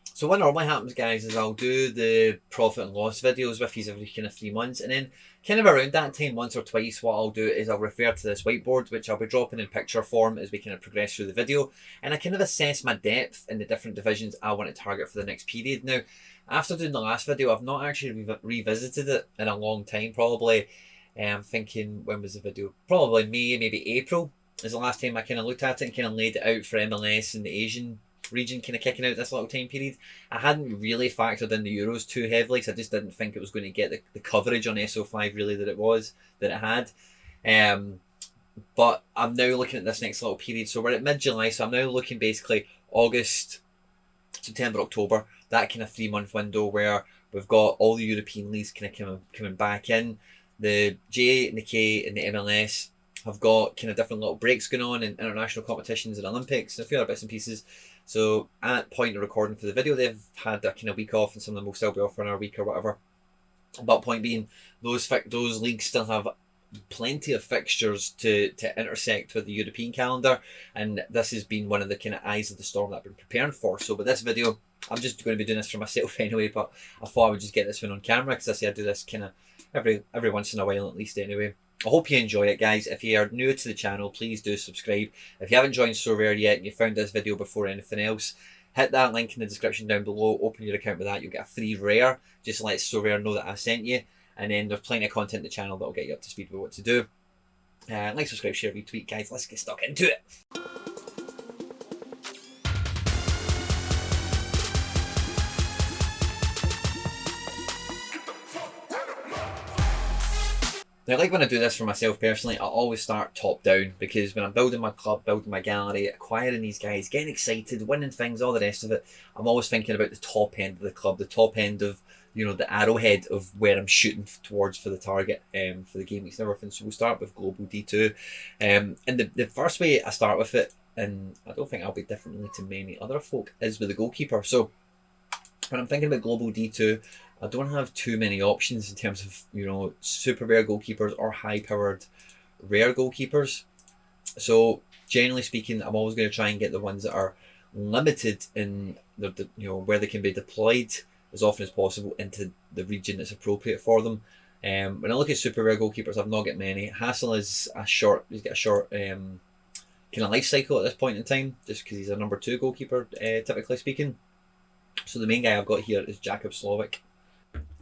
So what normally happens, guys, is I'll do the profit and loss videos with you every kind of 3 months, and then kind of around that time, once or twice, what I'll do is I'll refer to this whiteboard, which I'll be dropping in picture form as we kind of progress through the video, and I kind of assess my depth in the different divisions I want to target for the next period. Now, after doing the last video, I've not actually revisited it in a long time, probably. I'm thinking, when was the video? Probably May, maybe April is the last time I kind of looked at it and kind of laid it out for MLS and the Asian region kind of kicking out this little time period. I hadn't really factored in the Euros too heavily because I just didn't think it was going to get the coverage on SO5 really that it had. But I'm now looking at this next little period. So we're at mid-July, so I'm now looking basically August, September, October, that kind of 3 month window where we've got all the European leagues kind of coming back in. The J and the K and the MLS have got kind of different little breaks going on in international competitions and Olympics and a few other bits and pieces. So at point of recording for the video, they've had a kind of week off, and some of them will still be off for another week or whatever. But point being, those leagues still have plenty of fixtures to intersect with the European calendar, and this has been one of the kind of eyes of the storm that I've been preparing for. So with this video, I'm just going to be doing this for myself anyway, but I thought I would just get this one on camera because I say I do this kind of every once in a while at least anyway. I hope you enjoy it, guys. If you are new to the channel, please do subscribe. If you haven't joined SoRare yet and you found this video before anything else, hit that link in the description down below. Open your account with that. You'll get a free rare. Just let SoRare know that I sent you. And then there's plenty of content in the channel that will get you up to speed with what to do. Like, subscribe, share, retweet, guys. Let's get stuck into it. Now, like when I do this for myself personally, I always start top down, because when I'm building my club, building my gallery, acquiring these guys, getting excited, winning things, all the rest of it, I'm always thinking about the top end of the club, the top end of, you know, the arrowhead of where I'm shooting towards for the target for the game weeks and everything. So we'll start with Global D2. And the first way I start with it, and I don't think I'll be differently to many other folk, is with the goalkeeper. So when I'm thinking about Global D2, I don't have too many options in terms of, you know, super rare goalkeepers or high-powered rare goalkeepers. So generally speaking, I'm always going to try and get the ones that are limited in the you know, where they can be deployed as often as possible into the region that's appropriate for them. When I look at super rare goalkeepers, I've not got many. Hassel is he's got a short kind of life cycle at this point in time, just because he's a number 2 goalkeeper, typically speaking. So the main guy I've got here is Jakub Slovic.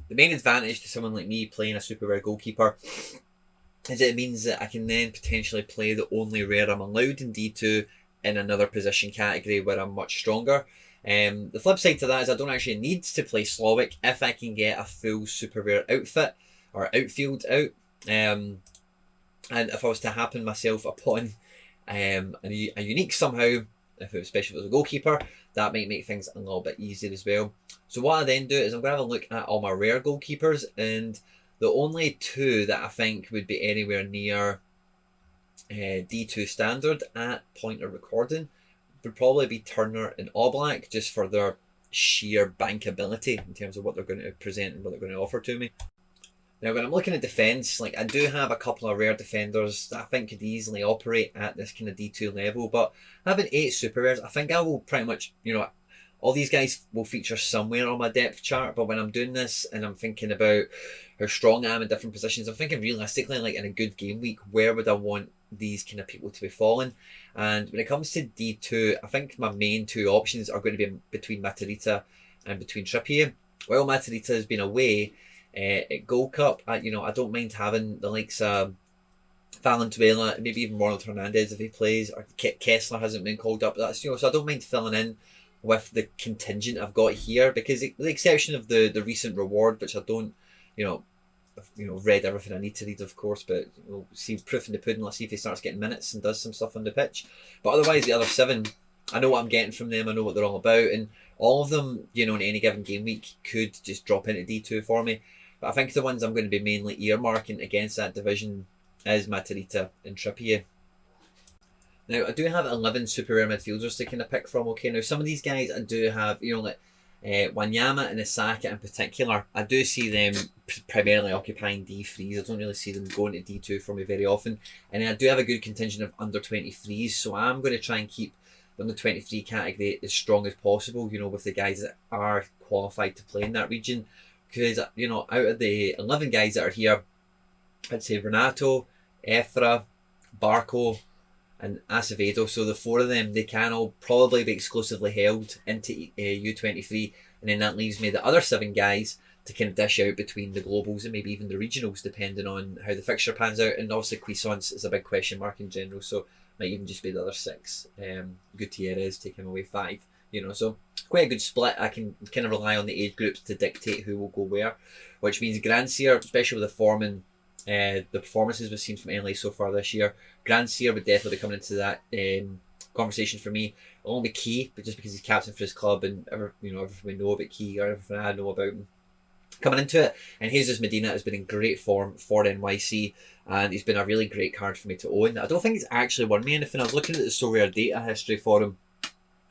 The main advantage to someone like me playing a super rare goalkeeper is that it means that I can then potentially play the only rare I'm allowed in D2 in another position category where I'm much stronger. The flip side to that is I don't actually need to play Slovic if I can get a full super rare outfit or outfield out. And if I was to happen myself upon a unique somehow, especially if it was a goalkeeper, that might make things a little bit easier as well. So what I then do is I'm going to have a look at all my rare goalkeepers, and the only 2 that I think would be anywhere near D2 standard at point of recording would probably be Turner and Oblak, just for their sheer bankability in terms of what they're going to present and what they're going to offer to me. Now, when I'm looking at defence, like, I do have a couple of rare defenders that I think could easily operate at this kind of D2 level, but having 8 super rares, I think I will pretty much, you know, all these guys will feature somewhere on my depth chart. But when I'm doing this and I'm thinking about how strong I am in different positions, I'm thinking realistically, like in a good game week, where would I want these kind of people to be falling? And when it comes to D2, I think my main 2 options are going to be between Matarrita and between Trippier. While Matarrita has been away at Gold Cup, you know, I don't mind having the likes of Valenzuela, maybe even Ronald Hernandez if he plays, or Kessler hasn't been called up. That's, you know, so I don't mind filling in with the contingent I've got here, because with the exception of the recent reward, which I don't, you know, read everything I need to read, of course, but we'll see proof in the pudding. Let's see if he starts getting minutes and does some stuff on the pitch. But otherwise, the other 7, I know what I'm getting from them. I know what they're all about, and all of them, you know, in any given game week could just drop into D2 for me. But I think the ones I'm going to be mainly earmarking against that division is Matarrita and Trippier. Now, I do have 11 super rare midfielders to kind of pick from. Okay, now some of these guys I do have, you know, like Wanyama and Isaka in particular, I do see them primarily occupying D3s. I don't really see them going to D2 for me very often. And I do have a good contingent of under 23s, so I'm going to try and keep the under-23 category as strong as possible, you know, with the guys that are qualified to play in that region. Because, you know, out of the 11 guys that are here, I'd say Renato, Efra, Barco, and Acevedo. So the 4 of them, they can all probably be exclusively held into U23, and then that leaves me the other 7 guys to kind of dish out between the globals and maybe even the regionals, depending on how the fixture pans out. And obviously Cuisance is a big question mark in general, so might even just be the other 6. Gutierrez taking away 5. You know, so quite a good split. I can kind of rely on the age groups to dictate who will go where, which means Grandsir, especially with the form and the performances we've seen from NLA so far this year, Grandsir would definitely be coming into that conversation for me. It'll only be Key, but just because he's captain for his club and everything we know about Key, or everything I know about him coming into it. And Jesus Medina has been in great form for NYC, and he's been a really great card for me to own. I don't think he's actually won me anything. I was looking at the SoRare data history for him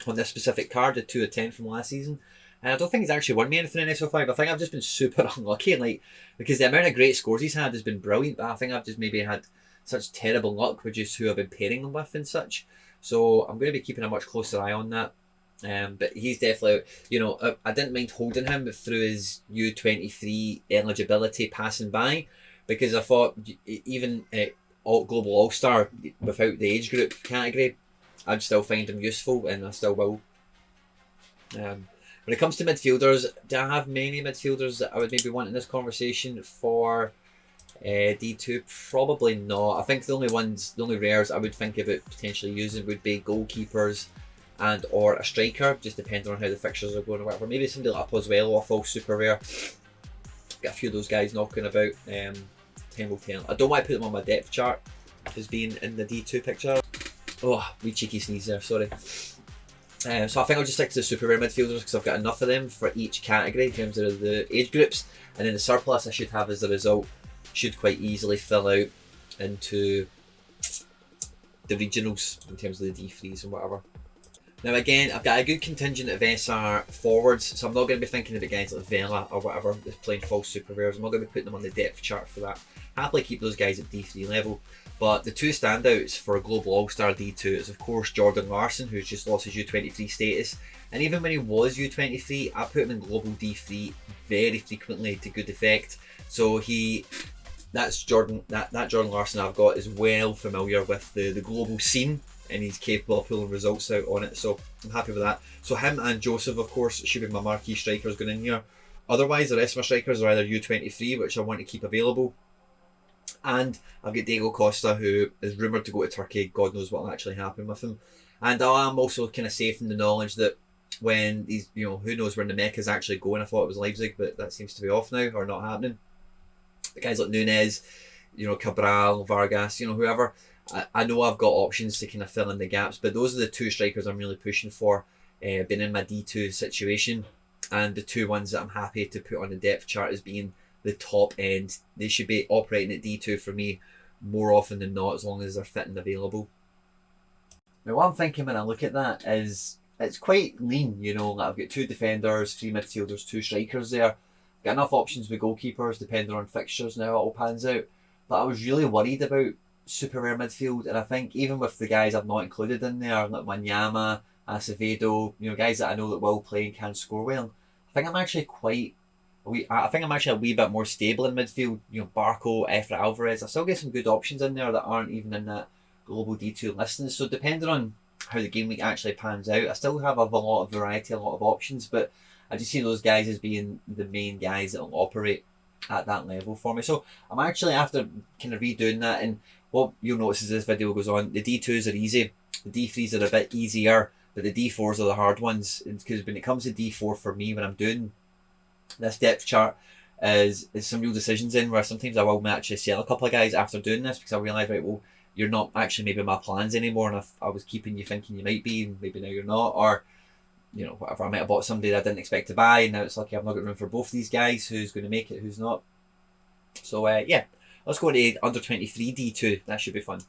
on this specific card, the 2 of 10 from last season, and I don't think he's actually won me anything in SO5. I think I've just been super unlucky, like, because the amount of great scores he's had has been brilliant, but I think I've just maybe had such terrible luck with just who I've been pairing them with and such. So I'm going to be keeping a much closer eye on that. But he's definitely, you know, I didn't mind holding him through his U23 eligibility passing by, because I thought even Global All-Star without the age group category, I'd still find him useful, and I still will. When it comes to midfielders, do I have many midfielders that I would maybe want in this conversation for D2? Probably not. I think the only rares I would think about potentially using would be goalkeepers and or a striker, just depending on how the fixtures are going or whatever. Maybe somebody like Pozuelo off all super rare. Got a few of those guys knocking about. Time will tell. I don't want to put them on my depth chart as being in the D2 picture. Oh, wee cheeky sneeze there, sorry. So I think I'll just stick to the super rare midfielders, because I've got enough of them for each category in terms of the age groups, and then the surplus I should have as a result should quite easily fill out into the regionals in terms of the D3s and whatever. Now again, I've got a good contingent of SR forwards, so I'm not going to be thinking about guys like Vela or whatever that's playing false super rares. I'm not going to be putting them on the depth chart for that. Happily keep those guys at D3 level. But the 2 standouts for a Global All-Star D2 is of course Jordan Larson, who's just lost his U23 status. And even when he was U23, I put him in Global D3 very frequently to good effect. So that's Jordan, that Jordan Larson I've got is well familiar with the global scene, and he's capable of pulling results out on it, so I'm happy with that. So him and Joseph, of course, should be my marquee strikers going in here. Otherwise, the rest of my strikers are either U23, which I want to keep available, and I've got Diego Costa, who is rumoured to go to Turkey. God knows what will actually happen with him. And I am also kind of safe in the knowledge that when these, you know, who knows where Nemec is actually going. I thought it was Leipzig, but that seems to be off now, or not happening. The guys like Nunez, you know, Cabral, Vargas, you know, whoever. I know I've got options to kind of fill in the gaps, but those are the 2 strikers I'm really pushing for, being in my D2 situation, and the 2 ones that I'm happy to put on the depth chart as being the top end. They should be operating at D2 for me more often than not, as long as they're fit and available. Now what I'm thinking when I look at that is it's quite lean, you know, like I've got 2 defenders, 3 midfielders, 2 strikers there. Got enough options with goalkeepers depending on fixtures now, it all pans out. But I was really worried about super rare midfield, and I think even with the guys I've not included in there, like Wanyama, Acevedo, you know, guys that I know that will play and can score well, I think I'm actually a wee bit more stable in midfield. You know, Barco, Efra Alvarez, I still get some good options in there that aren't even in that global D2 listing. So depending on how the game week actually pans out, I still have a lot of variety, a lot of options, but I just see those guys as being the main guys that will operate at that level for me. So I'm actually, after kind of redoing that, and what you'll notice as this video goes on, the D2s are easy, the D3s are a bit easier, but the D4s are the hard ones. Because when it comes to D4 for me, when I'm doing this depth chart, is some real decisions in where sometimes I will actually sell a couple of guys after doing this, because I realise, right, well, you're not actually maybe my plans anymore, and I was keeping you thinking you might be, and maybe now you're not, or you know, whatever. I might have bought somebody that I didn't expect to buy, and now it's lucky I've not got room for both these guys. Who's going to make it, who's not? So yeah, let's go to under 23 D2. That should be fun.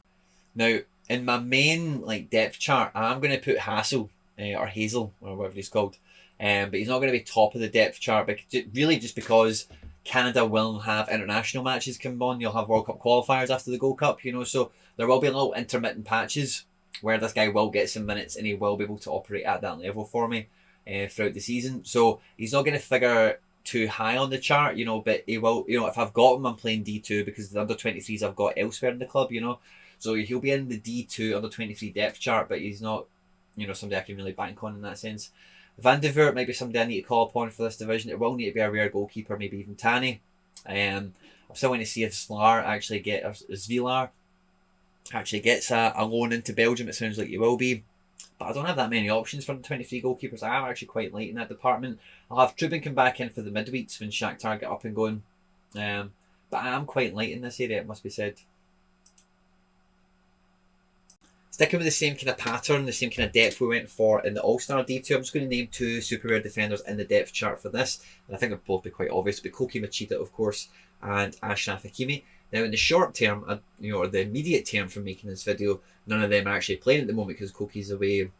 Now, in my main like depth chart, I'm going to put Hassel or Hazel or whatever he's called, but he's not going to be top of the depth chart, but really just because Canada will have international matches come on. You'll have World Cup qualifiers after the Gold Cup, you know, so there will be a little intermittent patches where this guy will get some minutes and he will be able to operate at that level for me throughout the season. So he's not going to figure too high on the chart, you know, but he will, you know, if I've got him, I'm playing D2 because the under-23s I've got elsewhere in the club, you know. So he'll be in the D2 under-23 depth chart, but he's not, you know, somebody I can really bank on in that sense. Van de Voort might be somebody I need to call upon for this division. It will need to be a rare goalkeeper, maybe even Tanny. I'm still waiting to see if Zvilar actually gets a loan into Belgium. It sounds like he will be. But I don't have that many options for the 23 goalkeepers. I am actually quite light in that department. I'll have Trubin come back in for the midweeks when Shakhtar get up and going. But I am quite light in this area, it must be said. Sticking with the same kind of pattern, the same kind of depth we went for in the All-Star D2, I'm just going to name 2 super rare defenders in the depth chart for this. And I think they'll both be quite obvious. But Koki Machida, of course, and Ashraf Hakimi. Now, in the short term, you know, or the immediate term from making this video, none of them are actually playing at the moment because Koki's away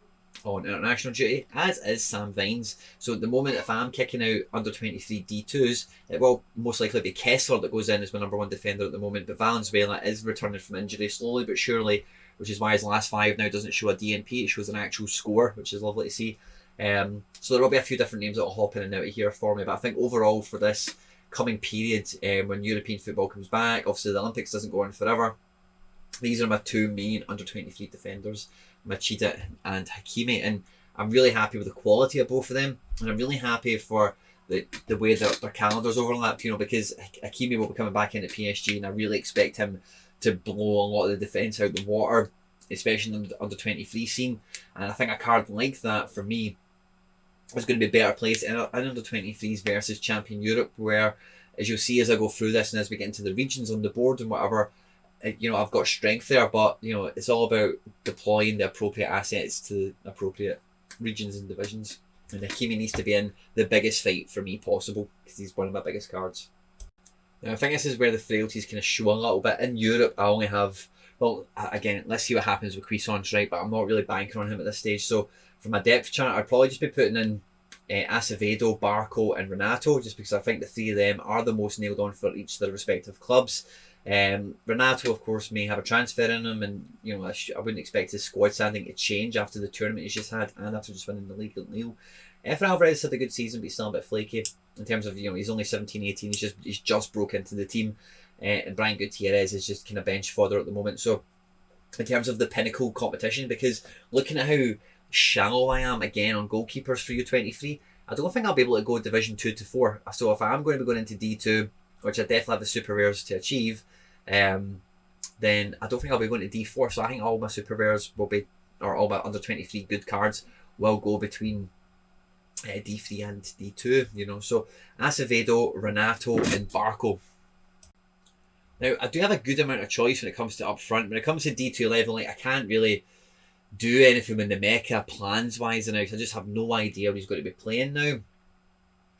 on international duty, as is Sam Vines. So at the moment, if I'm kicking out under-23 D2s, it will most likely be Kessler that goes in as my number 1 defender at the moment. But Valenzuela is returning from injury slowly but surely, which is why his last 5 now doesn't show a DNP, it shows an actual score, which is lovely to see. So there will be a few different names that will hop in and out of here for me, but I think overall for this coming period, when European football comes back, obviously the Olympics doesn't go on forever, these are my 2 main under-23 defenders, Machida and Hakimi, and I'm really happy with the quality of both of them, and I'm really happy for the way that their calendars overlap, you know, because Hakimi will be coming back into PSG, and I really expect him to blow a lot of the defence out the water, especially in the under-23 scene. And I think a card like that, for me, is going to be better placed in under-23s versus Champion Europe, where, as you'll see as I go through this and as we get into the regions on the board and whatever, you know, I've got strength there, but, you know, it's all about deploying the appropriate assets to the appropriate regions and divisions. And Hakimi needs to be in the biggest fight for me possible, because he's one of my biggest cards. Now, I think this is where the frailties kind of show a little bit. In Europe, I only have, well, again, let's see what happens with Cuisance, right? But I'm not really banking on him at this stage. So for my depth chart, I'd probably just be putting in Acevedo, Barco, and Renato, just because I think the 3 of them are the most nailed on for each of their respective clubs. Renato, of course, may have a transfer in him, and you know, I wouldn't expect his squad standing to change after the tournament he's just had and after just winning the league at Lille. Efren Alvarez had a good season, but he's still a bit flaky in terms of, you know, he's only 17, 18. He's just broke into the team, and Brian Gutierrez is just kind of bench fodder at the moment. So in terms of the pinnacle competition, because looking at how shallow I am again on goalkeepers for U23, I don't think I'll be able to go Division 2 to 4. So if I'm going to be going into D2, which I definitely have the super rares to achieve, then I don't think I'll be going to D4. So I think all my super rares will be, or all my under 23 good cards will go between D3 and D2, you know. So Acevedo, Renato, and Barco. Now, I do have a good amount of choice when it comes to up front. When it comes to D2 level, like, I can't really do anything in the mecha plans wise now, because I just have no idea what he's going to be playing now.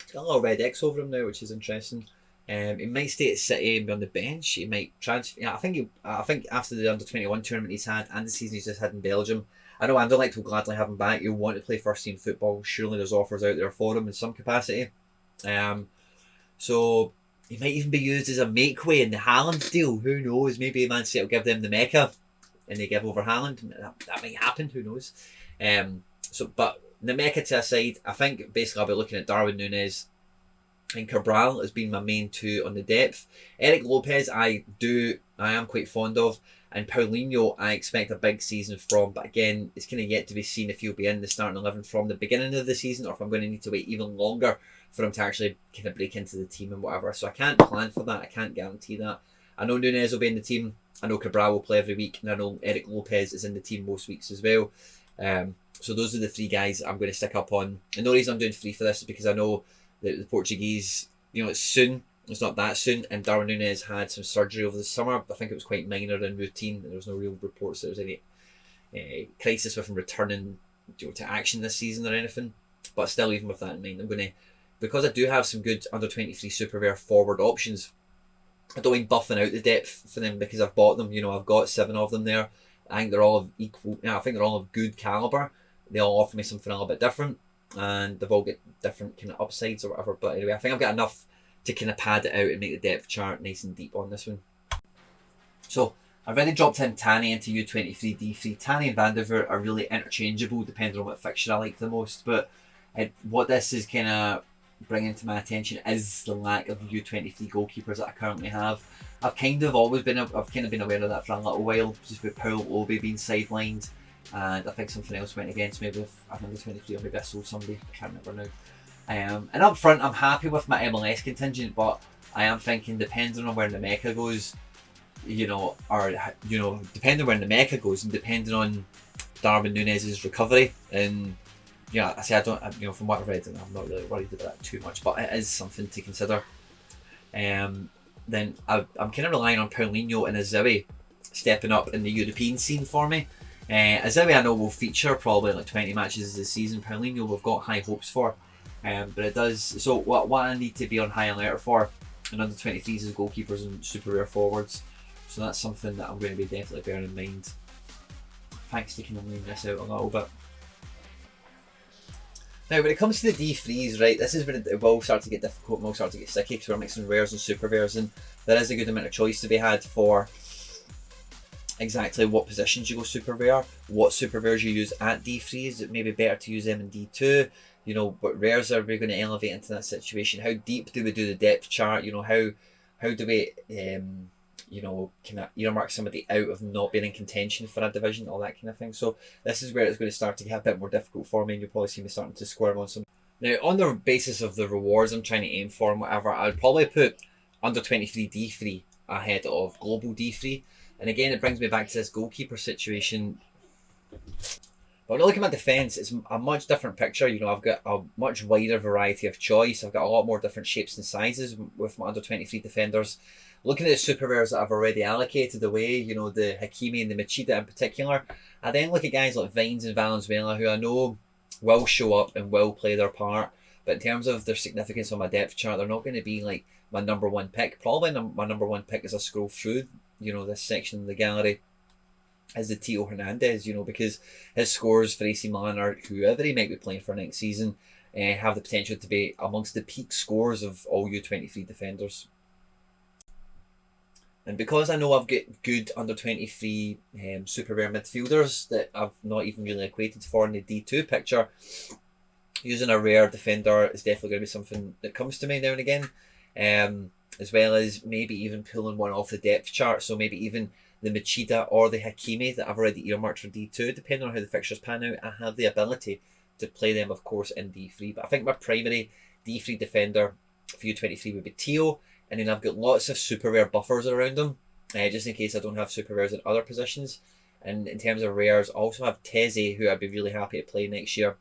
He's got a little red X over him now, which is interesting. He might stay at City and be on the bench. He might transfer. Yeah, I think after the under-21 tournament he's had and the season he's just had in Belgium, I know Anderlecht will gladly have him back. He'll want to play first team football. Surely there's offers out there for him in some capacity. So he might even be used as a make-way in the Haaland deal. Who knows? Maybe Man City will give them the Mecca and they give over Haaland. That might happen. Who knows? But the Mecca to aside, I think basically I'll be looking at Darwin Núñez and Cabral as being my main 2 on the depth. Eric Lopez I am quite fond of, and Paulinho I expect a big season from, but again, it's kind of yet to be seen if he'll be in the starting 11 from the beginning of the season, or if I'm going to need to wait even longer for him to actually kind of break into the team and whatever. So I can't plan for that, I can't guarantee that. I know Núñez will be in the team, I know Cabral will play every week, and I know Eric Lopez is in the team most weeks as well. So those are the 3 guys I'm going to stick up on. And the reason I'm doing 3 for this is because I know the Portuguese, you know, it's soon. It's not that soon. And Darwin Núñez had some surgery over the summer. I think it was quite minor and routine. There was no real reports that there was any crisis with him returning, you know, to action this season or anything. But still, even with that in mind, I'm going to, because I do have some good under-23 super rare forward options, I don't mind buffing out the depth for them because I've bought them. You know, I've got 7 of them there. I think they're all of equal. You know, I think they're all of good caliber. They all offer me something a little bit different, and they've all got different kind of upsides or whatever. But anyway, I think I've got enough to kind of pad it out and make the depth chart nice and deep on this one. So I've already dropped in Tanny into U23 D3. Tanny and Vandervoort are really interchangeable depending on what fixture I like the most, but what this is kind of bringing to my attention is the lack of U23 goalkeepers that I currently have. I've kind of been aware of that for a little while, just with Paul Obi being sidelined, and I think something else went against me with under 23, or maybe I sold somebody, I can't remember now. And up front, I'm happy with my MLS contingent, but I am thinking, depending on where the Mecca goes, depending on where the Mecca goes, and depending on Darwin Núñez's recovery, and I don't, from what I've read, I'm not really worried about that too much, but it is something to consider. Then I'm kind of relying on Paulinho and Aziwi stepping up in the European scene for me. Aziwi I know will feature probably like 20 matches this season. Paulinho we've got high hopes for, but it does. So what I need to be on high alert for in under 23s is goalkeepers and super rare forwards. So that's something that I'm going to be definitely bearing in mind. Thanks to kind of laying this out a little bit. Now, when it comes to the D3s, right, this is when it will start to get difficult and will start to get sticky, because we're mixing rares and super rares, and there is a good amount of choice to be had for exactly what positions you go super rare, what super rares you use at D3s. It may be better to use them in D2. What rares are we going to elevate into that situation? How deep do we do the depth chart? How do we kind of earmark somebody out of not being in contention for a division, all that kind of thing. So this is where it's going to start to get a bit more difficult for me, and you'll probably see me starting to squirm on some. Now, on the basis of the rewards I'm trying to aim for and whatever, I'd probably put under 23 D3 ahead of global D3. And again, it brings me back to this goalkeeper situation. But when I look at my defence, it's a much different picture. I've got a much wider variety of choice. I've got a lot more different shapes and sizes with my under 23 defenders. Looking at the super rares that I've already allocated away, the Hakimi and the Machida in particular, I then look at guys like Vines and Valenzuela, who I know will show up and will play their part, but in terms of their significance on my depth chart, they're not going to be like my number one pick. Probably my number one pick as I scroll through, this section of the gallery, is the Tio Hernandez, because his scores for AC Milan or whoever he might be playing for next season have the potential to be amongst the peak scores of all U23 defenders. And because I know I've got good under 23 super rare midfielders that I've not even really equated for in the D2 picture, using a rare defender is definitely going to be something that comes to me now and again, as well as maybe even pulling one off the depth chart. So maybe even the Machida or the Hakimi that I've already earmarked for D2, depending on how the fixtures pan out. I have the ability to play them, of course, in D3. But I think my primary D3 defender for U23 would be Tio. And then I've got lots of super rare buffers around them, just in case I don't have super rares in other positions. And in terms of rares, I also have Teze, who I'd be really happy to play next year.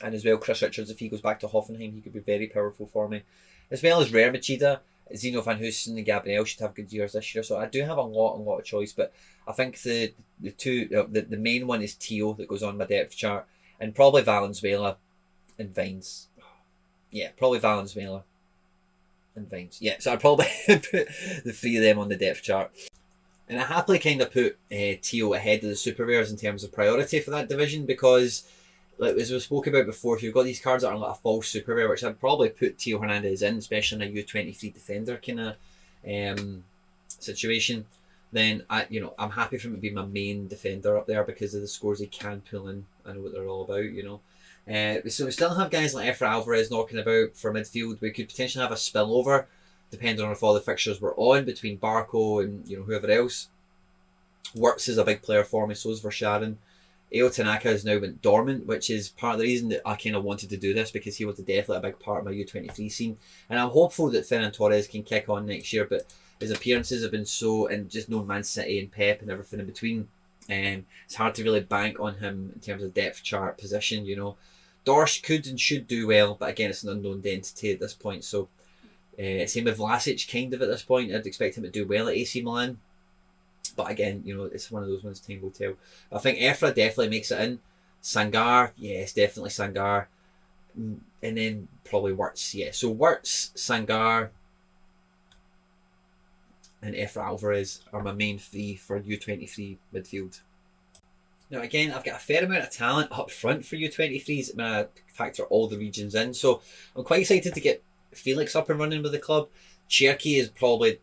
And as well, Chris Richards, if he goes back to Hoffenheim, he could be very powerful for me. As well as rare Machida, Zeno Van Hoosten and Gabriel should have good years this year. So I do have a lot of choice, but I think the main one is Tio that goes on my depth chart, and probably Valenzuela and Vines. Yeah, probably Valenzuela and Vines. Yeah, so I'd probably put the three of them on the depth chart. And I happily kind of put Tio ahead of the super rares in terms of priority for that division, because, like as we spoke about before, if you've got these cards that are like a false super rare, which I'd probably put Tio Hernandez in, especially in a U23 defender kind of situation, then I'm happy for him to be my main defender up there because of the scores he can pull in. I know what they're all about, So we still have guys like Efra Alvarez knocking about for midfield. We could potentially have a spillover, depending on if all the fixtures were on, between Barco and whoever else. Wirtz is a big player for me, so is Verscharen. Eo Tanaka has now went dormant, which is part of the reason that I kind of wanted to do this, because he was definitely a big part of my U23 scene. And I'm hopeful that Ferran Torres can kick on next year, but his appearances have been so, and just knowing Man City and Pep and everything in between, it's hard to really bank on him in terms of depth chart position, Dorsch could and should do well, but again, it's an unknown identity at this point. So, same with Vlasic, kind of at this point. I'd expect him to do well at AC Milan. But again, it's one of those ones, time will tell. I think Efra definitely makes it in. Sangar, yes, definitely Sangar. And then probably Wirtz, yeah. So Wirtz, Sangar, and Efra Alvarez are my main three for U23 midfield. Now again, I've got a fair amount of talent up front for U23s when I factor all the regions in. So I'm quite excited to get Felix up and running with the club. Cherky is probably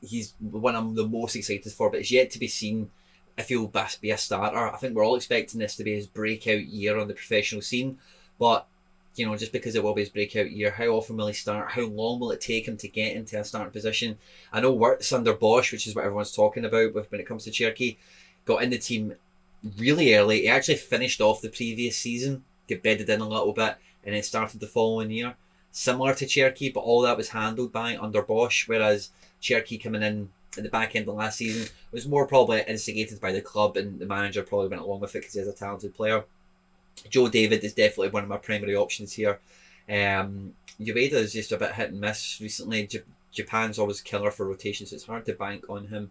he's the one I'm the most excited for, but it's yet to be seen if he'll be a starter. I think we're all expecting this to be his breakout year on the professional scene, but just because it will be his breakout year, how often will he start? How long will it take him to get into a starting position? I know Wirtz under Bosch, which is what everyone's talking about when it comes to Cherky, got in the team really early. He actually finished off the previous season, get bedded in a little bit, and then started the following year. Similar to Cherky, but all that was handled by under Bosch, whereas Cherky coming in at the back end of last season was more probably instigated by the club, and the manager probably went along with it because he's a talented player. Joe David is definitely one of my primary options here. Ueda is just a bit hit and miss recently. Japan's always killer for rotation, so it's hard to bank on him.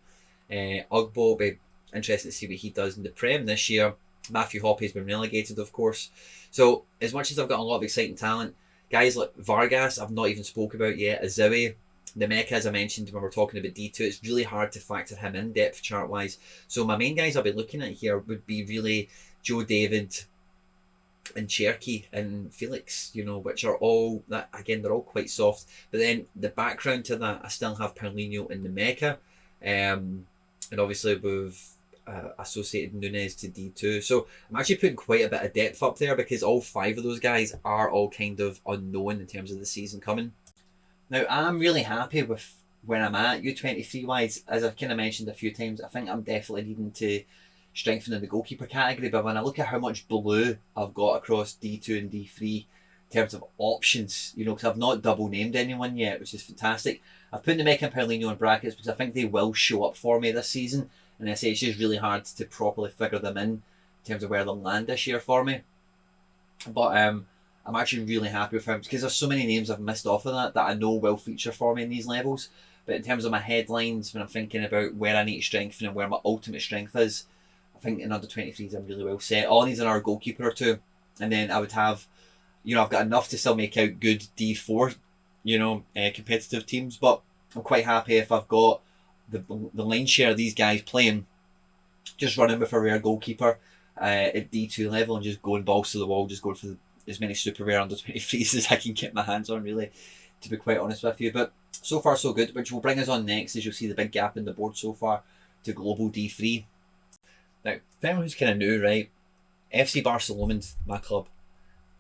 Ugbo will be interested to see what he does in the Prem this year. Matthew Hoppy's been relegated, of course. So as much as I've got a lot of exciting talent, guys like Vargas I've not even spoke about yet. Azoui, the Mecha, as I mentioned when we're talking about D2, it's really hard to factor him in depth chart wise. So my main guys I'll be looking at here would be really Joe David and Cherky and Felix, which are all, that again, they're all quite soft. But then the background to that, I still have Paulinho and the Mecha, and obviously we've associated Nunes to D2. So I'm actually putting quite a bit of depth up there because all 5 of those guys are all kind of unknown in terms of the season coming. Now, I'm really happy with where I'm at U23 wise. As I've kind of mentioned a few times, I think I'm definitely needing to strengthen in the goalkeeper category, but when I look at how much blue I've got across D2 and D3 in terms of options, because I've not double named anyone yet, which is fantastic. I've put the Mecha and Paulinho in brackets because I think they will show up for me this season, and I say it's just really hard to properly figure them in terms of where they'll land this year for me. But I'm actually really happy with him because there's so many names I've missed off of that I know will feature for me in these levels. But in terms of my headlines, when I'm thinking about where I need to strengthen and where my ultimate strength is, I think in under 23s I'm really well set. All I need is another goalkeeper or two, and then I would have, I've got enough to still make out good D4, competitive teams. But I'm quite happy if I've got the line share of these guys playing, just running with a rare goalkeeper at D2 level and just going balls to the wall, just going for as many super rare under 23s as I can get my hands on, really, to be quite honest with you. But so far so good, which will bring us on next, as you'll see the big gap in the board so far, to global D3. Now, for anyone who's kind of new, right, FC Barcelona's my club.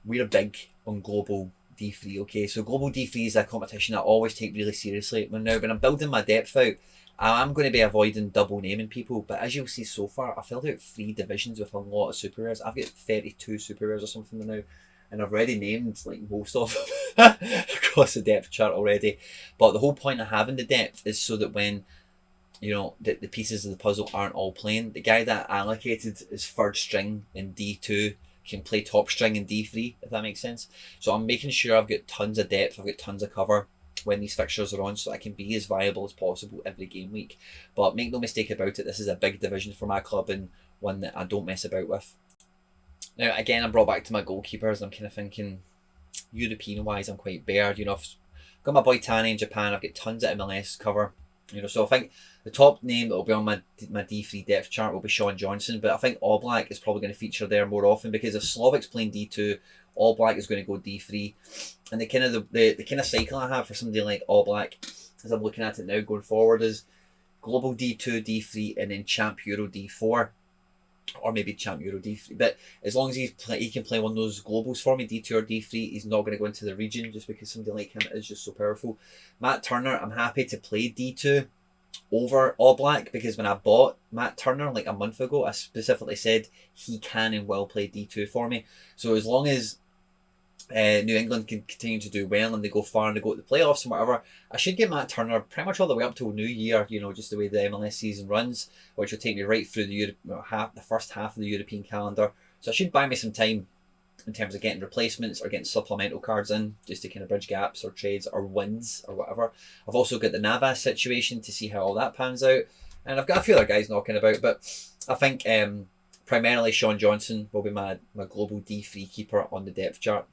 We're big on global D3, okay? So global D3 is a competition I always take really seriously. When I'm building my depth out, I'm going to be avoiding double naming people, but as you'll see so far, I filled out 3 divisions with a lot of super rares. I've got 32 super rares or something now, and I've already named like most of them across the depth chart already. But the whole point of having the depth is so that when the pieces of the puzzle aren't all playing, the guy that I allocated is third string in D2 can play top string in D3, if that makes sense. So I'm making sure I've got tons of depth, I've got tons of cover when these fixtures are on, so I can be as viable as possible every game week. But make no mistake about it, this is a big division for my club and one that I don't mess about with. Now again, I'm brought back to my goalkeepers. I'm kind of thinking European wise, I'm quite bare. I've got my boy Tani in Japan, I've got tons of MLS cover. So I think the top name that will be on my D3 depth chart will be Sean Johnson, but I think Oblak is probably going to feature there more often because if Slovic's playing D2, Oblak is going to go D3, and the kind of cycle I have for somebody like Oblak, as I'm looking at it now going forward, is global D2, D3, and then Champ Euro D4, or maybe Champ Euro D3. But as long as he can play one of those globals for me, D2 or D3, he's not going to go into the region just because somebody like him is just so powerful. Matt Turner, I'm happy to play D2 over Oblak because when I bought Matt Turner like a month ago, I specifically said he can and will play D2 for me. So as long as New England can continue to do well and they go far and they go to the playoffs and whatever, I should get Matt Turner pretty much all the way up till New Year, just the way the MLS season runs, which will take me right through the first half of the European calendar. So I should buy me some time in terms of getting replacements or getting supplemental cards in, just to kind of bridge gaps or trades or wins or whatever. I've also got the Navas situation to see how all that pans out. And I've got a few other guys knocking about, but I think primarily Sean Johnson will be my global D3 keeper on the depth chart.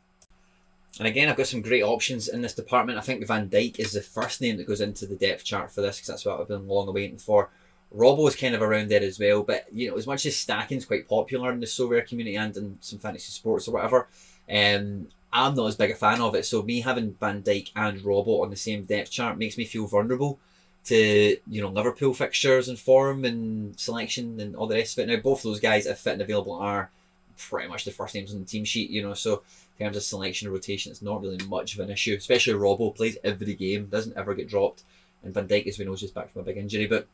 And again, I've got some great options in this department. I think Van Dijk is the first name that goes into the depth chart for this because that's what I've been long waiting for. Robbo is kind of around there as well, but as much as stacking is quite popular in the SoRare community and in some fantasy sports or whatever, I'm not as big a fan of it. So me having Van Dijk and Robbo on the same depth chart makes me feel vulnerable to, you know, Liverpool fixtures and form and selection and all the rest of it. Now, both of those guys, if fit and available, are pretty much the first names on the team sheet, you know, so in terms of selection and rotation, it's not really much of an issue, especially Robbo plays every game, doesn't ever get dropped, and Van Dijk, as we know, is just back from a big injury, but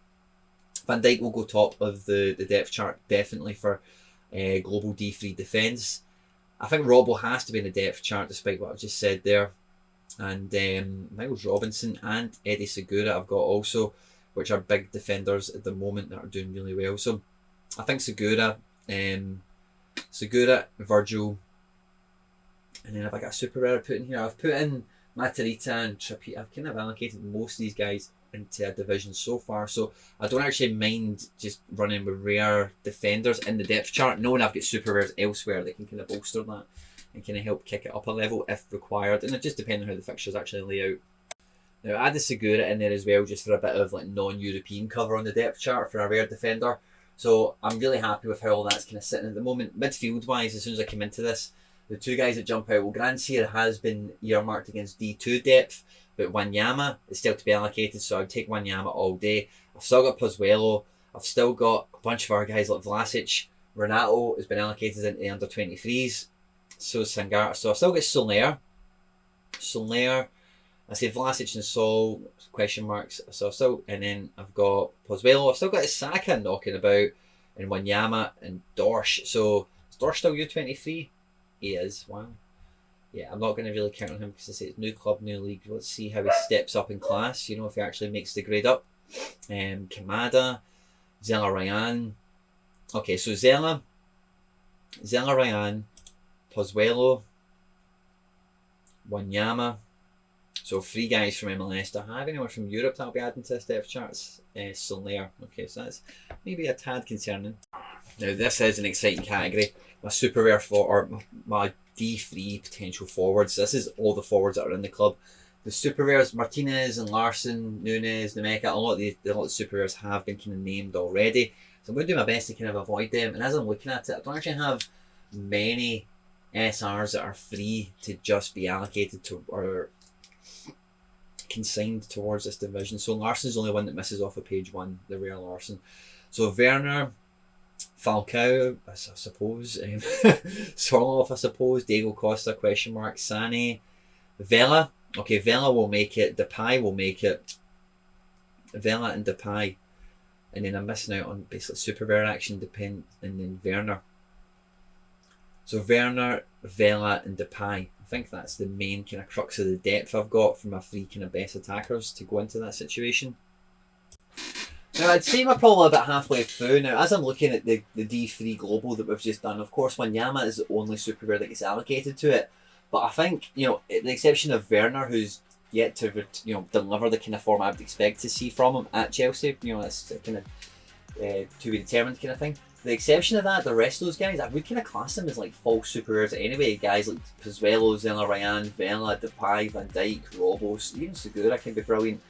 Van Dijk will go top of the depth chart, definitely, for global D3 defence. I think Robbo has to be in the depth chart, despite what I've just said there. And Miles Robinson and Eddie Segura I've got also, which are big defenders at the moment that are doing really well. So I think Segura, Virgil, and then have I got a super rare put in here? I've put in Matarrita and Trippier. I've kind of allocated most of these guys into a division so far, so I don't actually mind just running with rare defenders in the depth chart, knowing I've got super rares elsewhere that can kind of bolster that and kind of help kick it up a level if required, and it just depends on how the fixtures actually lay out. Now I add the Segura in there as well, just for a bit of like non-European cover on the depth chart for a rare defender. So I'm really happy with how all that's kind of sitting at the moment. Midfield wise, as soon as I came into this, the two guys that jump out, well, Grandsir has been earmarked against D2 depth, but Wanyama is still to be allocated, so I'd take Wanyama all day. I've still got Pozuelo, I've still got a bunch of our guys like Vlasic, Renato has been allocated into the under 23s. So Sangar, so I've still got Soler, I say Vlasic and Sol, question marks, so I've still, and then I've got Pozuelo, I've still got Saka knocking about, and Wanyama and Dorsch. So is Dorsch still U23? He is, wow. Yeah, I'm not going to really count on him because I say it's new club, new league. Let's see how he steps up in class, you know, if he actually makes the grade up. Kamada, Zella Ryan. Okay, so Zella Ryan, Pozuelo, Wanyama. So 3 guys from MLS. Do I have anyone from Europe that I'll be adding to this depth charts? Soler. Okay, so that's maybe a tad concerning. Now this is an exciting category. My super rare or my D3 potential forwards. This is all the forwards that are in the club. The super rares, Martinez and Larson, Nunes, Nemeka, a lot of the super rares have been kind of named already. So I'm going to do my best to kind of avoid them. And as I'm looking at it, I don't actually have many SRs that are free to just be allocated to or consigned towards this division. So Larson's the only one that misses off of page 1, the rare Larson. So Werner, Falcao, I suppose, Sorloff, I suppose, Diego Costa, question mark, Sané, Vela. Okay, Vela will make it, Depay will make it, Vela and Depay. And then I'm missing out on basically super rare action, and then Werner. So Werner, Vela and Depay. I think that's the main kind of crux of the depth I've got for my 3 kind of best attackers to go into that situation. Now I'd say we're probably about halfway through. Now as I'm looking at the D3 Global that we've just done, of course Wanyama is the only super rare that gets allocated to it. But I think, you know, the exception of Werner, who's yet to, you know, deliver the kind of form I would expect to see from him at Chelsea, you know, that's kind of to be determined kind of thing. The exception of that, the rest of those guys, I would kind of class them as like false super rares anyway. Guys like Pozuelo, Zella Ryan, Vela, Depay, Van Dijk, Robos, even Segura can be brilliant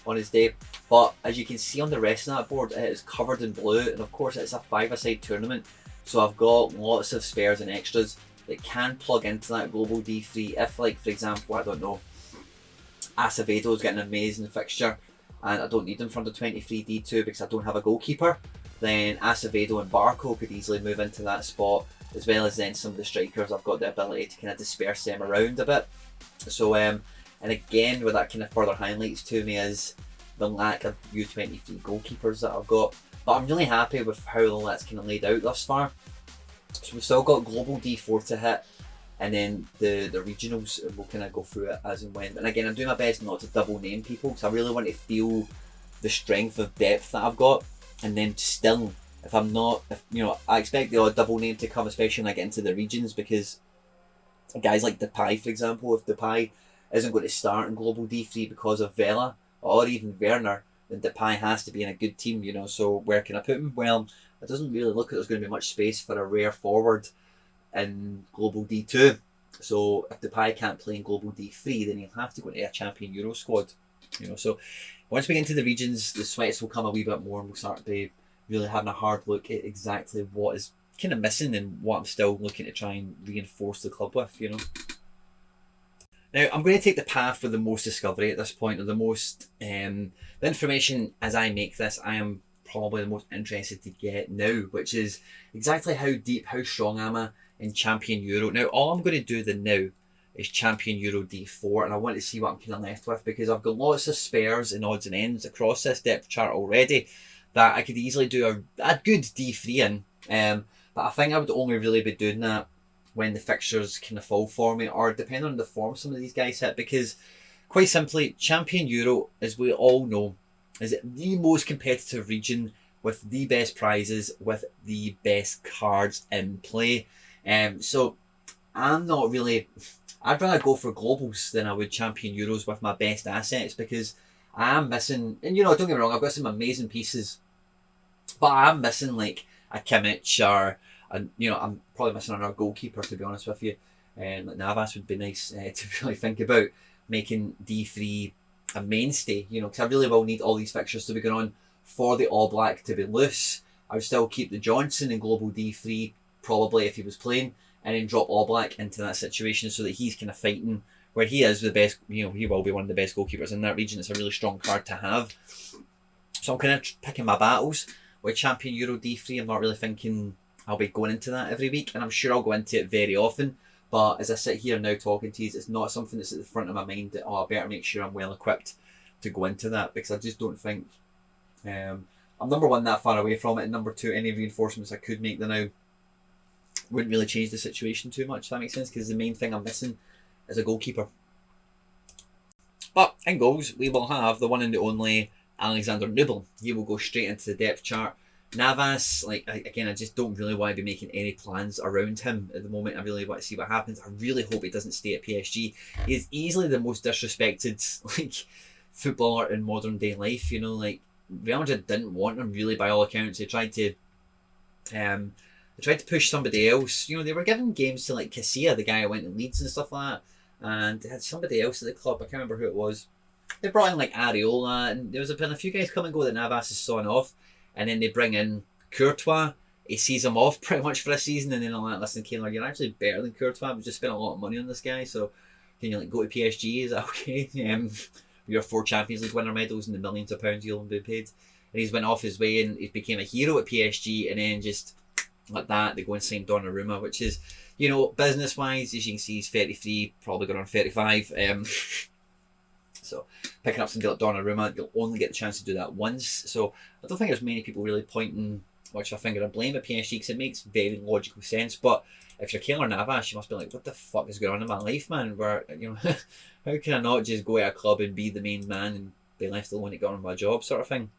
on his day. But as you can see on the rest of that board, it is covered in blue, and of course it's a 5-a-side tournament, so I've got lots of spares and extras that can plug into that global D3 if, like, for example, I don't know, Acevedo's got an amazing fixture and I don't need him for the 23 D2 because I don't have a goalkeeper, then Acevedo and Barco could easily move into that spot, as well as then some of the strikers. I've got the ability to kind of disperse them around a bit. So and again, with that kind of further highlights to me is the lack of U23 goalkeepers that I've got. But I'm really happy with how all that's kind of laid out thus far. So we've still got global D4 to hit, and then the regionals, we'll kind of go through it as and when. And again, I'm doing my best not to double name people because I really want to feel the strength of depth that I've got. And then still, if you know, I expect the odd double name to come, especially when I get into the regions, because guys like Depay, for example, if Depay isn't going to start in global D3 because of Vela or even Werner, then Depay has to be in a good team, you know. So where can I put him? Well, it doesn't really look like there's going to be much space for a rare forward in global D2. So if Depay can't play in global D3, then he'll have to go into a Champion Euro squad, you know. So once we get into the regions, the sweats will come a wee bit more, and we'll start to be really having a hard look at exactly what is kind of missing and what I'm still looking to try and reinforce the club with, you know. Now, I'm going to take the path with the most discovery at this point, or the most, the information as I make this, I am probably the most interested to get now, which is exactly how deep, how strong am I in Champion Euro. Now, all I'm going to do then now is Champion Euro D4, and I want to see what I'm kind of left with, because I've got lots of spares and odds and ends across this depth chart already that I could easily do a good D3 in, but I think I would only really be doing that when the fixtures kind of fall for me, or depending on the form some of these guys hit, because quite simply, Champion Euro, as we all know, is the most competitive region with the best prizes, with the best cards in play. So I'm not really, I'd rather go for globals than I would Champion Euros with my best assets, because I am missing, and don't get me wrong, I've got some amazing pieces, but I'm missing like a Kimmich, or I'm probably missing another goalkeeper, to be honest with you. Like Navas would be nice to really think about making D3 a mainstay, because I really will need all these fixtures to be going on for the All Black to be loose. I would still keep the Johnson in Global D3, probably, if he was playing, and then drop All Black into that situation so that he's kind of fighting where he is the best, he will be one of the best goalkeepers in that region. It's a really strong card to have. So I'm kind of picking my battles with Champion Euro D3. I'm not really thinking I'll be going into that every week, and I'm sure I'll go into it very often. But as I sit here now talking to you, it's not something that's at the front of my mind that, I better make sure I'm well equipped to go into that, because I just don't think I'm number one that far away from it, and number two, any reinforcements I could make now wouldn't really change the situation too much. If that makes sense, because the main thing I'm missing is a goalkeeper. But in goals, we will have the one and the only Alexander Nubel. He will go straight into the depth chart. Navas, again, I just don't really want to be making any plans around him at the moment. I really want to see what happens. I really hope he doesn't stay at PSG. He is easily the most disrespected footballer in modern day life. Real Madrid didn't want him really, by all accounts. They tried to push somebody else. They were giving games to Casilla, the guy who went to Leeds and stuff like that, and they had somebody else at the club. I can't remember who it was. They brought in Areola, and there was been a few guys come and go that Navas is sawing off. And then they bring in Courtois. He sees him off pretty much for a season, and then I'm like, listen, Kayla, you're actually better than Courtois. We've just spent a lot of money on this guy, so can you go to PSG? Is that okay? Your 4 Champions League winner medals and the millions of pounds you'll be paid. And he's went off his way and he became a hero at PSG, and then just like that, they go and sign Donnarumma, which is, business wise, as you can see, he's 33, probably going on 35. So picking up somebody like Donnarumma, you'll only get the chance to do that once. So I don't think there's many people really pointing much of a finger of blame at PSG, because it makes very logical sense. But if you're Keylor Navas, you must be like, what the fuck is going on in my life, man? Where, how can I not just go to a club and be the main man and be left alone to get on with my job, sort of thing?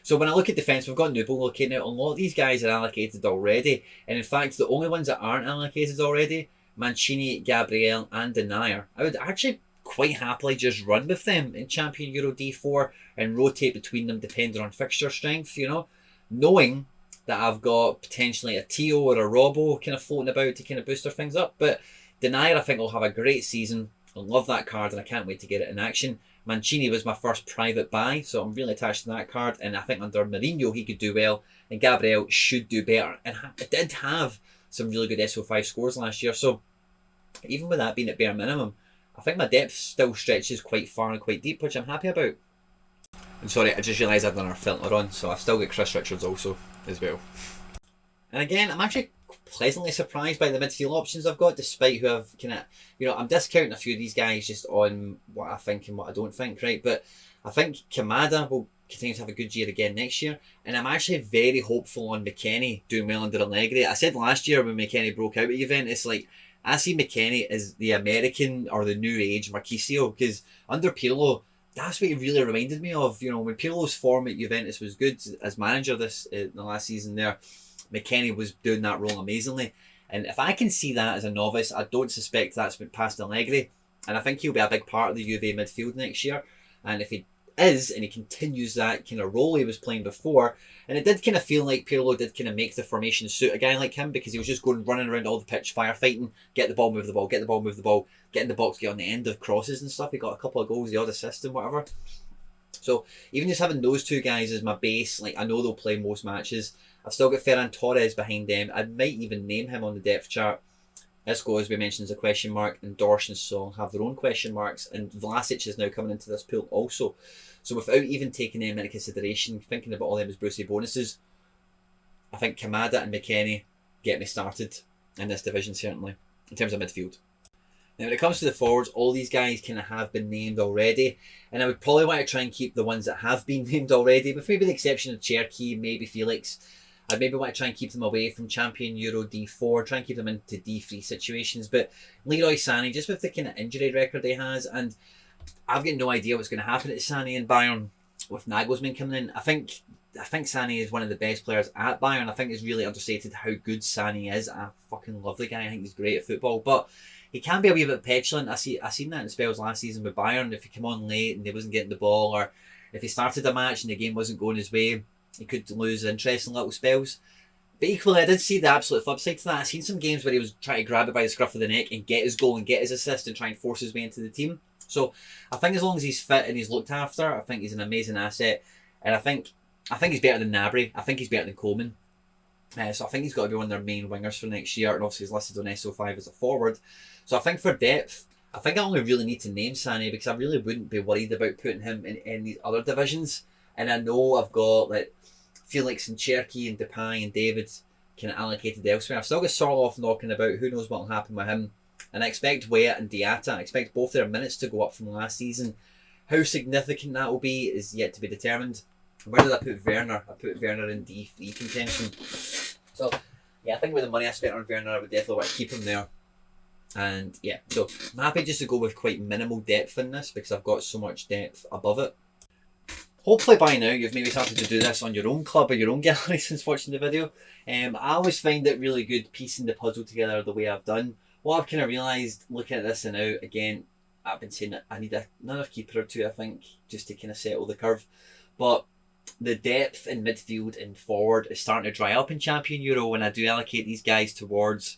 So when I look at defence, we've got Nubel. Okay, now a lot of these guys are allocated already, and in fact the only ones that aren't allocated already, Mancini, Gabriel and Denier, I would actually quite happily just run with them in Champion Euro D4 and rotate between them depending on fixture strength, knowing that I've got potentially a Tio or a Robbo kind of floating about to kind of booster things up. But Denier, I think, will have a great season. I love that card and I can't wait to get it in action. Mancini was my first private buy, so I'm really attached to that card, and I think under Mourinho he could do well, and Gabriel should do better, and it did have some really good SO5 scores last year. So even with that being at bare minimum, I think my depth still stretches quite far and quite deep, which I'm happy about. And sorry, I just realised I've done our filter on, so I've still got Chris Richards also as well. And again, I'm actually pleasantly surprised by the midfield options I've got, despite who I've kind of, I'm discounting a few of these guys just on what I think and what I don't think, right? But I think Kamada will continue to have a good year again next year, and I'm actually very hopeful on McKennie doing well under Allegri. I said last year when McKennie broke out at Juventus, I see McKennie as the American or the new age Marchisio, because under Pirlo, that's what he really reminded me of. When Pirlo's form at Juventus was good as manager the last season there, McKennie was doing that role amazingly. And if I can see that as a novice, I don't suspect that's been past Allegri. And I think he'll be a big part of the Juve midfield next year. And if he is, and he continues that kind of role he was playing before, and it did kind of feel like Pirlo did kind of make the formation suit a guy like him, because he was just going running around all the pitch, firefighting, get the ball, move the ball, get the ball, move the ball, get in the box, get on the end of crosses and stuff. He got a couple of goals, the odd assist and whatever. So even just having those two guys as my base, I know they'll play most matches. I've still got Ferran Torres behind them. I might even name him on the depth chart. Isco, as we mentioned, is a question mark, and Dorsch and Song have their own question marks, and Vlasic is now coming into this pool also. So without even taking them into consideration, thinking about all them as Brucey bonuses, I think Kamada and McKennie get me started in this division, certainly, in terms of midfield. Now, when it comes to the forwards, all these guys kind of have been named already, and I would probably want to try and keep the ones that have been named already, with maybe the exception of Cherky, maybe Felix. I'd maybe want to try and keep them away from Champion Euro D4, try and keep them into D3 situations. But Leroy Sané, just with the kind of injury record he has, and I've got no idea what's going to happen at Sané in Bayern with Nagelsmann coming in. I think Sané is one of the best players at Bayern. I think it's really understated how good Sané is. I fucking love the guy. I think he's great at football, but he can be a wee bit petulant. I seen that in spells last season with Bayern. If he came on late and he wasn't getting the ball, or if he started a match and the game wasn't going his way, he could lose interest in little spells. But equally, I did see the absolute flip side to that. I've seen some games where he was trying to grab it by the scruff of the neck and get his goal and get his assist and try and force his way into the team. So I think as long as he's fit and he's looked after, I think he's an amazing asset. And I think he's better than Gnabry. I think he's better than Coleman. So I think he's got to be one of their main wingers for next year. And obviously he's listed on SO5 as a forward. So I think for depth, I think I only really need to name Sané because I really wouldn't be worried about putting him in any other divisions. And I know I've got like Felix and Cherky and Depay and David kind of allocated elsewhere. I've still got Sorloth knocking about. Who knows what will happen with him? And I expect Wyatt and Diatta, I expect both their minutes to go up from last season. How significant that will be is yet to be determined. Where did I put Werner? I put Werner in D3 contention. So, yeah, I think with the money I spent on Werner, I would definitely want to keep him there. And yeah, so I'm happy just to go with quite minimal depth in this because I've got so much depth above it. Hopefully by now you've maybe started to do this on your own club or your own gallery since watching the video. I always find it really good piecing the puzzle together the way I've done. What I've kind of realised looking at this and now, again, I've been saying that I need another keeper or two, I think, just to kind of settle the curve. But the depth in midfield and forward is starting to dry up in Champion Euro when I do allocate these guys towards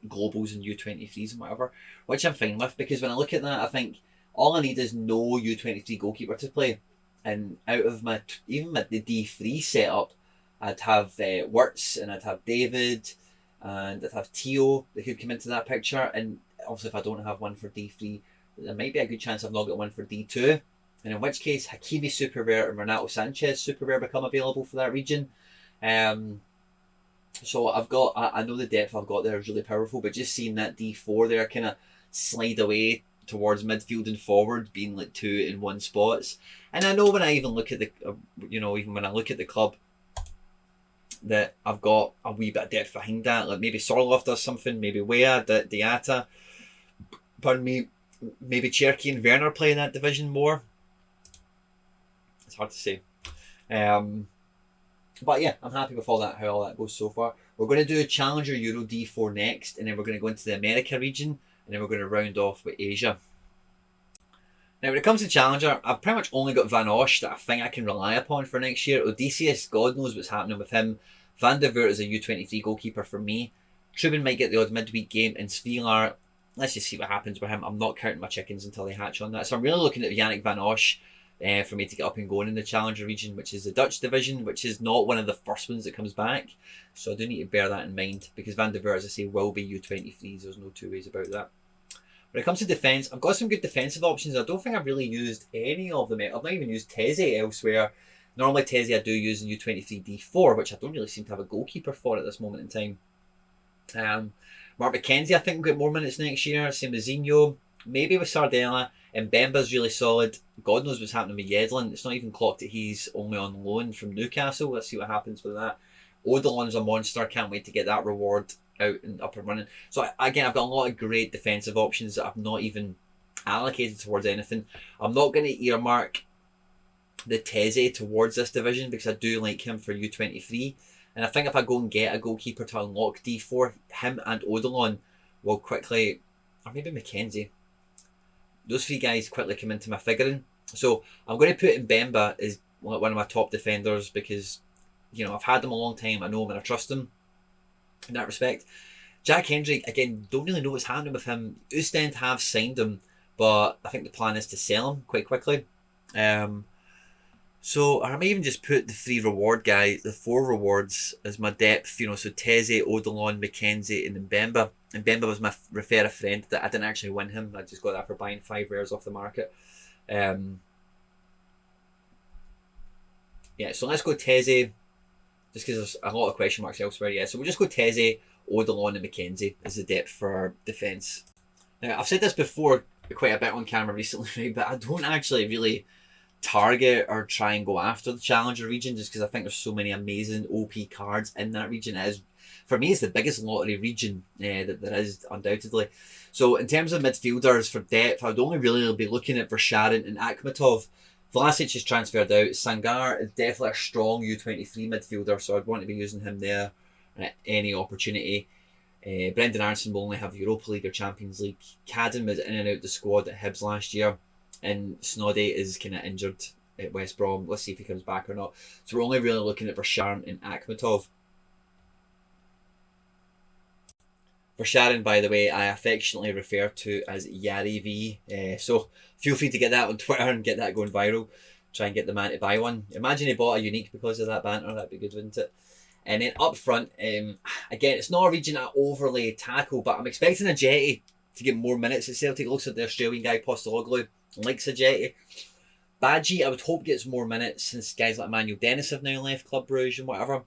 globals and U23s and whatever, which I'm fine with because when I look at that, I think all I need is no U23 goalkeeper to play. And out of the D3 setup, I'd have Wirtz and I'd have David and I'd have Theo that could come into that picture. And obviously, if I don't have one for D3, there might be a good chance I've not got one for D2. And in which case, Hakimi Super Rare and Renato Sanchez Super Rare become available for that region. So I know the depth I've got there is really powerful, but just seeing that D4 there kind of slide away towards midfield and forward being like 2 in 1 spots. And I know when I even look at the, even when I look at the club, that I've got a wee bit of depth behind that. Like maybe Sorloth does something, maybe Wea, Diatta, pardon me, maybe Cherky and Werner play in that division more. It's hard to say. But yeah, I'm happy with how all that goes so far. We're going to do a Challenger Euro D4 next, and then we're going to go into the America region, and then we're going to round off with Asia. Now, when it comes to Challenger, I've pretty much only got Van Osch that I think I can rely upon for next year. Odysseus, God knows what's happening with him. Van der Voort is a U23 goalkeeper for me. Trubin might get the odd midweek game, and Svilar, let's just see what happens with him. I'm not counting my chickens until they hatch on that. So I'm really looking at Yannick Van Osch for me to get up and going in the Challenger region, which is the Dutch division, which is not one of the first ones that comes back. So I do need to bear that in mind, because Van der Voort, as I say, will be U23s. There's no two ways about that. When it comes to defence, I've got some good defensive options. I don't think I've really used any of them. I've not even used Teze elsewhere. Normally Teze I do use in U23 D4, which I don't really seem to have a goalkeeper for at this moment in time. Mark McKenzie, I think, will get more minutes next year. Same with Zinho. Maybe with Sardella. And Mbemba's really solid. God knows what's happening with Yedlin. It's not even clocked that he's only on loan from Newcastle. Let's see what happens with that. Odilon's a monster. Can't wait to get that reward out and up and running. So again, I've got a lot of great defensive options that I've not even allocated towards anything. I'm not going to earmark the Teze towards this division because I do like him for U23. And I think if I go and get a goalkeeper to unlock D4, him and Odilon will quickly, or maybe McKenzie, those 3 guys quickly come into my figuring. So I'm going to put Mbemba as one of my top defenders because, I've had him a long time. I know him and I trust him in that respect. Jack Hendrick, again, don't really know what's happening with him. Ostend have signed him, but I think the plan is to sell him quite quickly. So I may even just put the the 4 rewards as my depth, so Teze, Odilon, McKenzie and Mbemba. Mbemba was my refer a friend that I didn't actually win him. I just got that for buying 5 rares off the market. Yeah, so let's go Teze, just because there's a lot of question marks elsewhere. Yeah, so we'll just go Teze, Odilon and McKenzie as the depth for our defence. Now, I've said this before quite a bit on camera recently, right, but I don't actually really target or try and go after the Challenger region just because I think there's so many amazing OP cards in that region. It is, for me, it's the biggest lottery region that there is, undoubtedly. So in terms of midfielders for depth, I would only really be looking at Versharin and Akhmatov. Vlasic is transferred out. Sangar is definitely a strong U23 midfielder, so I'd want to be using him there at any opportunity. Brendan Aronson will only have Europa League or Champions League. Cadden was in and out the squad at Hibs last year, and Snoddy is kind of injured at West Brom. Let's see if he comes back or not. So we're only really looking at Versharin and Akhmatov. Versharin, by the way, I affectionately refer to as Yari V. So feel free to get that on Twitter and get that going viral. Try and get the man to buy one. Imagine he bought a unique because of that banter. That'd be good, wouldn't it? And then up front, again, it's not a region I overly tackle, but I'm expecting a Jetty to get more minutes at Celtic. It looks like the Australian guy, Postologlu, likes a Jetty. Badgie, I would hope gets more minutes since guys like Emmanuel Dennis have now left Club Brugge and whatever.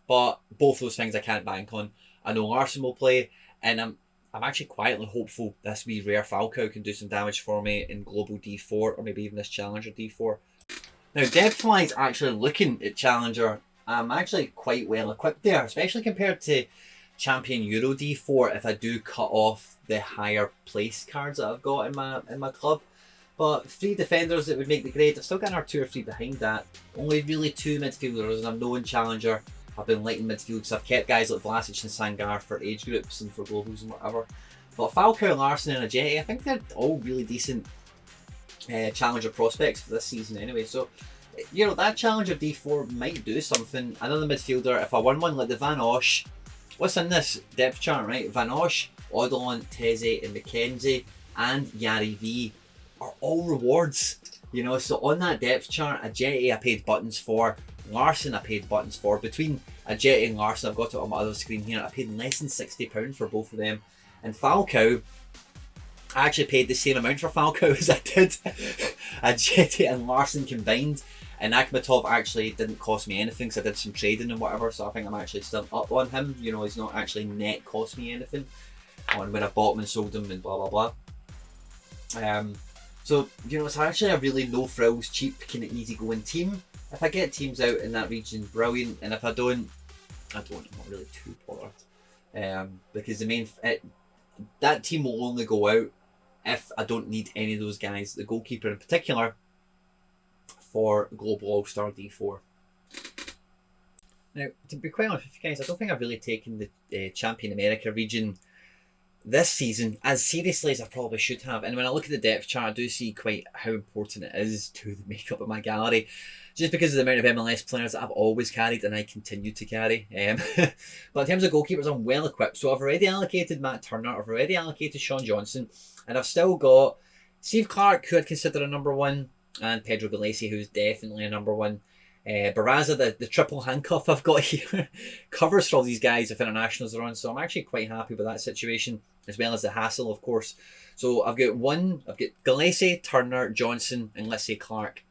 But both those things I can't bank on. I know Larson will play, and I'm actually quietly hopeful this wee rare Falcao can do some damage for me in Global D4 or maybe even this Challenger D4. Now, depth-wise, actually looking at Challenger, I'm actually quite well equipped there, especially compared to Champion Euro D4 if I do cut off the higher place cards that I've got in my club. But 3 defenders that would make the grade. I've still got another 2 or 3 behind that. Only really 2 midfielders, and I'm no in Challenger. I've been light in midfield, so I've kept guys like Vlasic and Sangar for age groups and for globals and whatever. But Falcao, Larson and Ajeti, I think they're all really decent Challenger prospects for this season anyway. So, that Challenger D4 might do something. Another midfielder, if I won one like the Van Osh, what's in this depth chart, right? Van Osh, Odilon, Teze and McKenzie and Yari V are all rewards. So on that depth chart, Ajeti I paid buttons for, Larson I paid buttons for. Between Ajeti and Larson, I've got it on my other screen here, I paid less than £60 for both of them. And Falcao, I actually paid the same amount for Falcao as I did Ajeti and Larson combined. And Akhmatov actually didn't cost me anything because I did some trading and whatever, so I think I'm actually still up on him. He's not actually net cost me anything on when I bought him and sold him and blah blah blah. So it's actually a really no frills, cheap, kind of easy going team. If I get teams out in that region, brilliant. And if I don't, I'm not really too bothered. Because that team will only go out if I don't need any of those guys. The goalkeeper in particular, for Global All-Star D4. Now, to be quite honest with you guys, I don't think I've really taken the Champion America region this season as seriously as I probably should have. And when I look at the depth chart, I do see quite how important it is to the makeup of my gallery, just because of the amount of MLS players that I've always carried and I continue to carry. But in terms of goalkeepers, I'm well equipped. So I've already allocated Matt Turner, I've already allocated Sean Johnson, and I've still got Steve Clark, who I'd consider a number 1, and Pedro Gallese, who's definitely a number 1. Barraza, the triple handcuff I've got here, covers for all these guys if internationals are on, so I'm actually quite happy with that situation, as well as the hassle, of course. So I've got Gallese, Turner, Johnson, and let's say Clark.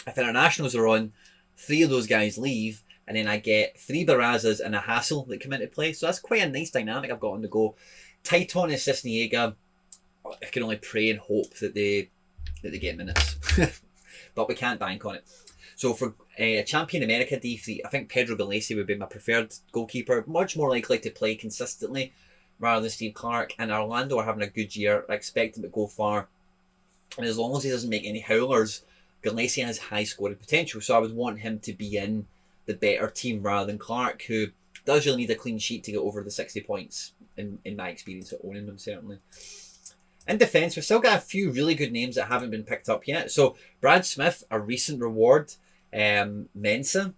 If internationals are on, 3 of those guys leave, and then I get 3 Barrazas and a hassle that come into play. So that's quite a nice dynamic I've got on the go. Titon and Cisniega, I can only pray and hope that they get minutes. But we can't bank on it. So for Champion America D3, I think Pedro Gallese would be my preferred goalkeeper. Much more likely to play consistently rather than Steve Clark. And Orlando are having a good year. I expect him to go far. And as long as he doesn't make any howlers, Gallese has high scoring potential. So I would want him to be in the better team rather than Clark, who does really need a clean sheet to get over the 60 points, in my experience of owning them, certainly. In defence, we've still got a few really good names that haven't been picked up yet. So Brad Smith, a recent reward. Mensa,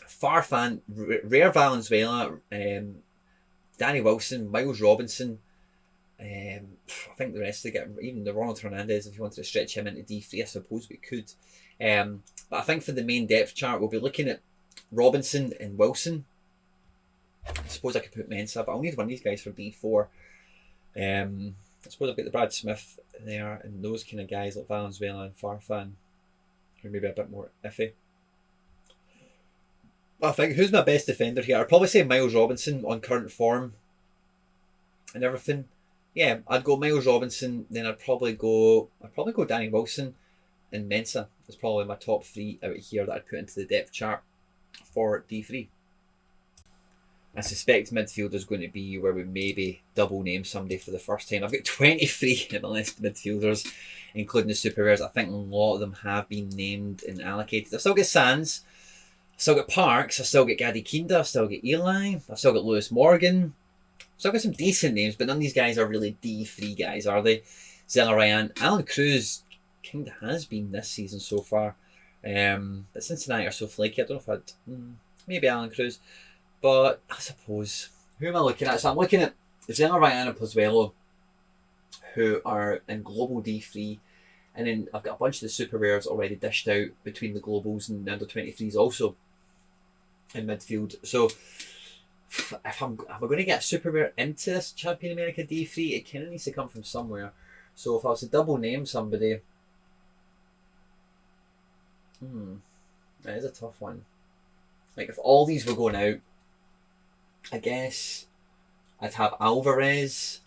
Farfan, Rare Valenzuela, Danny Wilson, Miles Robinson, I think the rest of the even the Ronald Hernandez, if you wanted to stretch him into D3, I suppose we could. But I think for the main depth chart, we'll be looking at Robinson and Wilson. I suppose I could put Mensah, but I'll need one of these guys for D4. I suppose I've got the Brad Smith there, and those kind of guys like Valenzuela and Farfan, who are maybe a bit more iffy. I think, who's my best defender here? I'd probably say Miles Robinson on current form and everything. Yeah, I'd go Miles Robinson, then I'd probably go Danny Wilson and Mensah. Is probably my top 3 out here that I'd put into the depth chart for D3. I suspect midfield is going to be where we maybe double name somebody for the first time. I've got 23 MLS midfielders, including the super rares. I think a lot of them have been named and allocated. I've still got Sands, I've still got Parks, I've still got Gadi Kinda, I've still got Eli, I've still got Lewis Morgan. So I've got some decent names, but none of these guys are really D3 guys, are they? Zella Ryan, Alan Cruz kind of has been this season so far. But Cincinnati are so flaky. I don't know if I'd... maybe Alan Cruz. But I suppose... Who am I looking at? So I'm looking at Zella Ryan and Pozuelo, who are in Global D3. And then I've got a bunch of the super rares already dished out between the Globals and the under-23s also in midfield. So... if I'm going to get a super rare into this Champion America D3, it kind of needs to come from somewhere. So if I was to double name somebody, that is a tough one. Like if all these were going out, I guess I'd have Alvarez.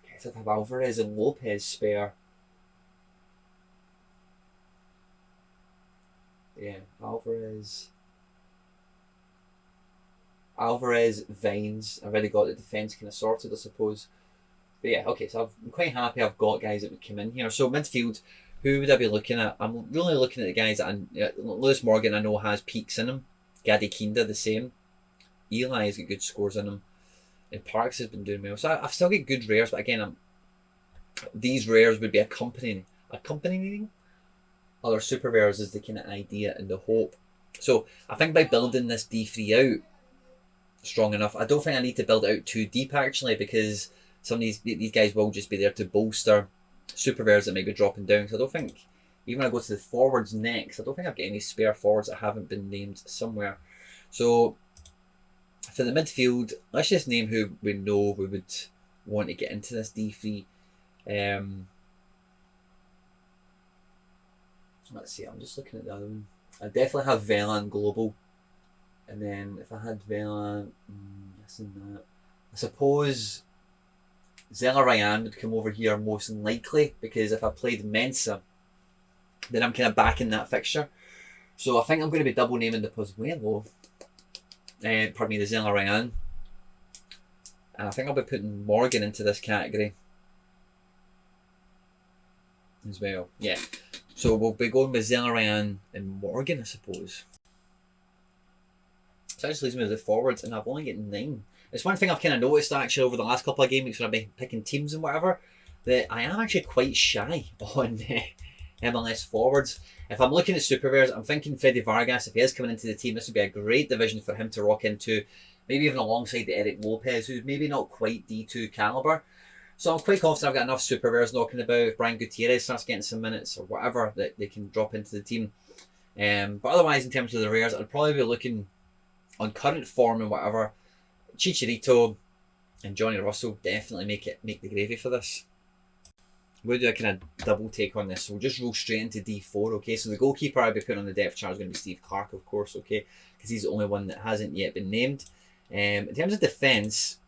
I'd have Alvarez and Lopez spare. Yeah, Alvarez, Vines. I've already got the defence kind of sorted, I suppose. But yeah, okay, so I'm quite happy I've got guys that would come in here. So midfield, who would I be looking at? I'm really looking at the guys that Lewis Morgan I know has peaks in him. Gadi Kinda the same. Eli has got good scores in him. And Parks has been doing well. So I've still got good rares, but again, these rares would be accompanying other super rares is the kind of idea and the hope. So I think by building this D3 out strong enough, I don't think I need to build it out too deep actually, because some of these guys will just be there to bolster super rares that may be dropping down. So I don't think, even when I go to the forwards next, I don't think I've got any spare forwards that haven't been named somewhere. So for the midfield, let's just name who we know we would want to get into this D3. Let's see, I'm just looking at the other one. I definitely have Vela and Global. And then if I had Vela, this and that. I suppose Zella Ryan would come over here most likely, because if I played Mensah, then I'm kind of back in that fixture. So I think I'm going to be double naming the Pozuelo. The Zella Ryan. And I think I'll be putting Morgan into this category as well. Yeah. So we'll be going with Zella Ryan and Morgan, I suppose. So that just leaves me with the forwards, and I've only got 9. It's one thing I've kind of noticed actually over the last couple of game weeks when I've been picking teams and whatever, that I am actually quite shy on MLS forwards. If I'm looking at super rares, I'm thinking Freddy Vargas, if he is coming into the team, this would be a great division for him to rock into, maybe even alongside the Eric Lopez, who's maybe not quite D2 calibre. So I'm quite confident I've got enough super rares knocking about. If Brian Gutierrez starts getting some minutes or whatever, that they can drop into the team. But otherwise, in terms of the rares, I'd probably be looking on current form and whatever. Chicharito and Johnny Russell definitely make the gravy for this. We'll do a kind of double take on this. So we'll just roll straight into D4, okay? So the goalkeeper I'll be putting on the depth chart is going to be Steve Clark, of course, okay? Because he's the only one that hasn't yet been named. In terms of defence,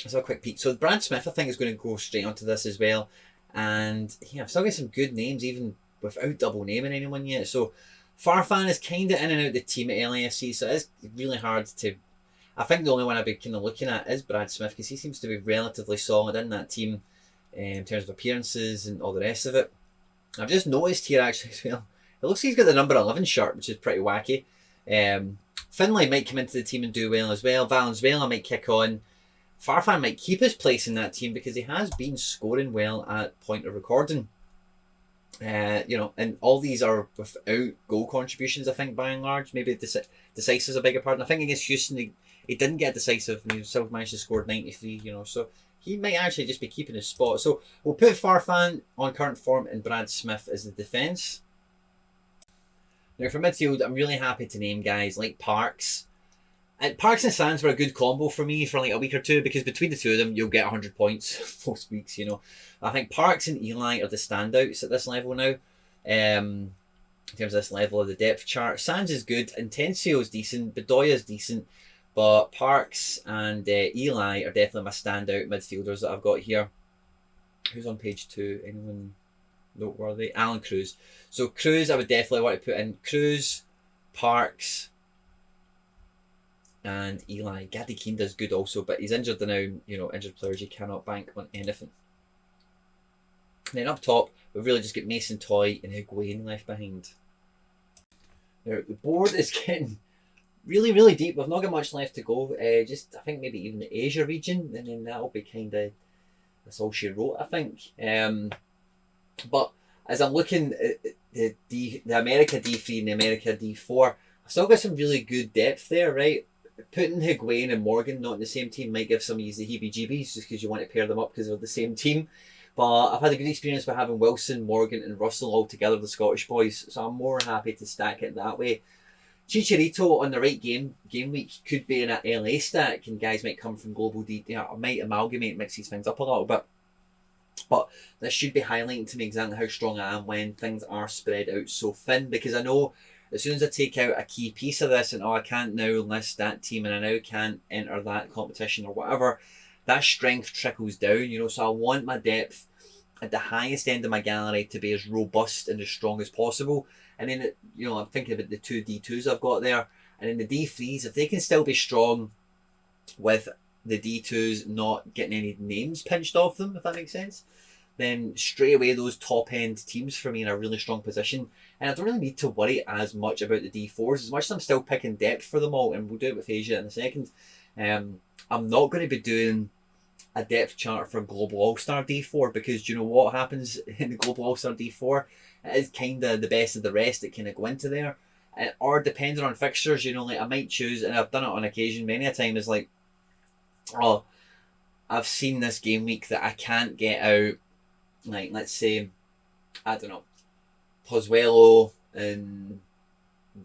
let's have a quick peek. So Brad Smith, I think, is going to go straight onto this as well. And yeah, I've still got some good names, even without double naming anyone yet. So Farfan is kind of in and out the team at LAFC, so it's really hard to... I think the only one I'd be kind of looking at is Brad Smith, because he seems to be relatively solid in that team in terms of appearances and all the rest of it. I've just noticed here actually as well, it looks like he's got the number 11 shirt, which is pretty wacky. Finlay might come into the team and do well as well. Valenzuela might kick on. Farfan might keep his place in that team because he has been scoring well at point of recording. And all these are without goal contributions, I think, by and large. Maybe Decisive's a bigger part. And I think against Houston, he He didn't get decisive, and he still managed to score 93, you know, so he might actually just be keeping his spot. So we'll put Farfan on current form and Brad Smith as the defence. Now for midfield, I'm really happy to name guys like Parks. And Parks and Sands were a good combo for me for like a week or two, because between the two of them, you'll get 100 points most weeks, you know. I think Parks and Eli are the standouts at this level now. In terms of this level of the depth chart. Sands is good, Intensio is decent, Bedoya is decent, but Parks and Eli are definitely my standout midfielders that I've got here. Who's on page 2? Anyone noteworthy? Alan Cruz. So Cruz, I would definitely want to put in Cruz, Parks, and Eli. Gadi Kinda's good also, but he's injured now. You know, injured players, you cannot bank on anything. And then up top, we've really just got Mason Toy and Higuain left behind. Now, the board is getting really, really deep. We've not got much left to go. Just, I think, maybe even the Asia region, and then that'll be kind of, that's all she wrote, I think. But as I'm looking at the America D3 and the America D4, I've still got some really good depth there, right? Putting Higuain and Morgan not in the same team might give some of the heebie-jeebies, just because you want to pair them up because they're the same team. But I've had a good experience with having Wilson, Morgan and Russell all together, the Scottish boys, so I'm more happy to stack it that way. Chicharito on the right game week could be in an LA stack, and guys might come from Global D. I might amalgamate, mix these things up a little bit. But this should be highlighting to me exactly how strong I am when things are spread out so thin, because I know as soon as I take out a key piece of this and I can't now list that team and I now can't enter that competition or whatever, that strength trickles down, you know, so I want my depth at the highest end of my gallery to be as robust and as strong as possible. And then, you know, I'm thinking about the 2 D2s I've got there, and in the D3s, if they can still be strong with the D2s not getting any names pinched off them, if that makes sense, then straight away those top end teams for me in a really strong position. And I don't really need to worry as much about the D4s, as much as I'm still picking depth for them all, and we'll do it with Asia in a second. I'm not going to be doing a depth chart for Global All-Star D4, because you know what happens in the Global All-Star D4? It is kind of the best of the rest that kind of go into there. Or depending on fixtures, you know, like I might choose, and I've done it on occasion many a time, is like, oh, I've seen this game week that I can't get out, like, let's say, I don't know, Pozuelo and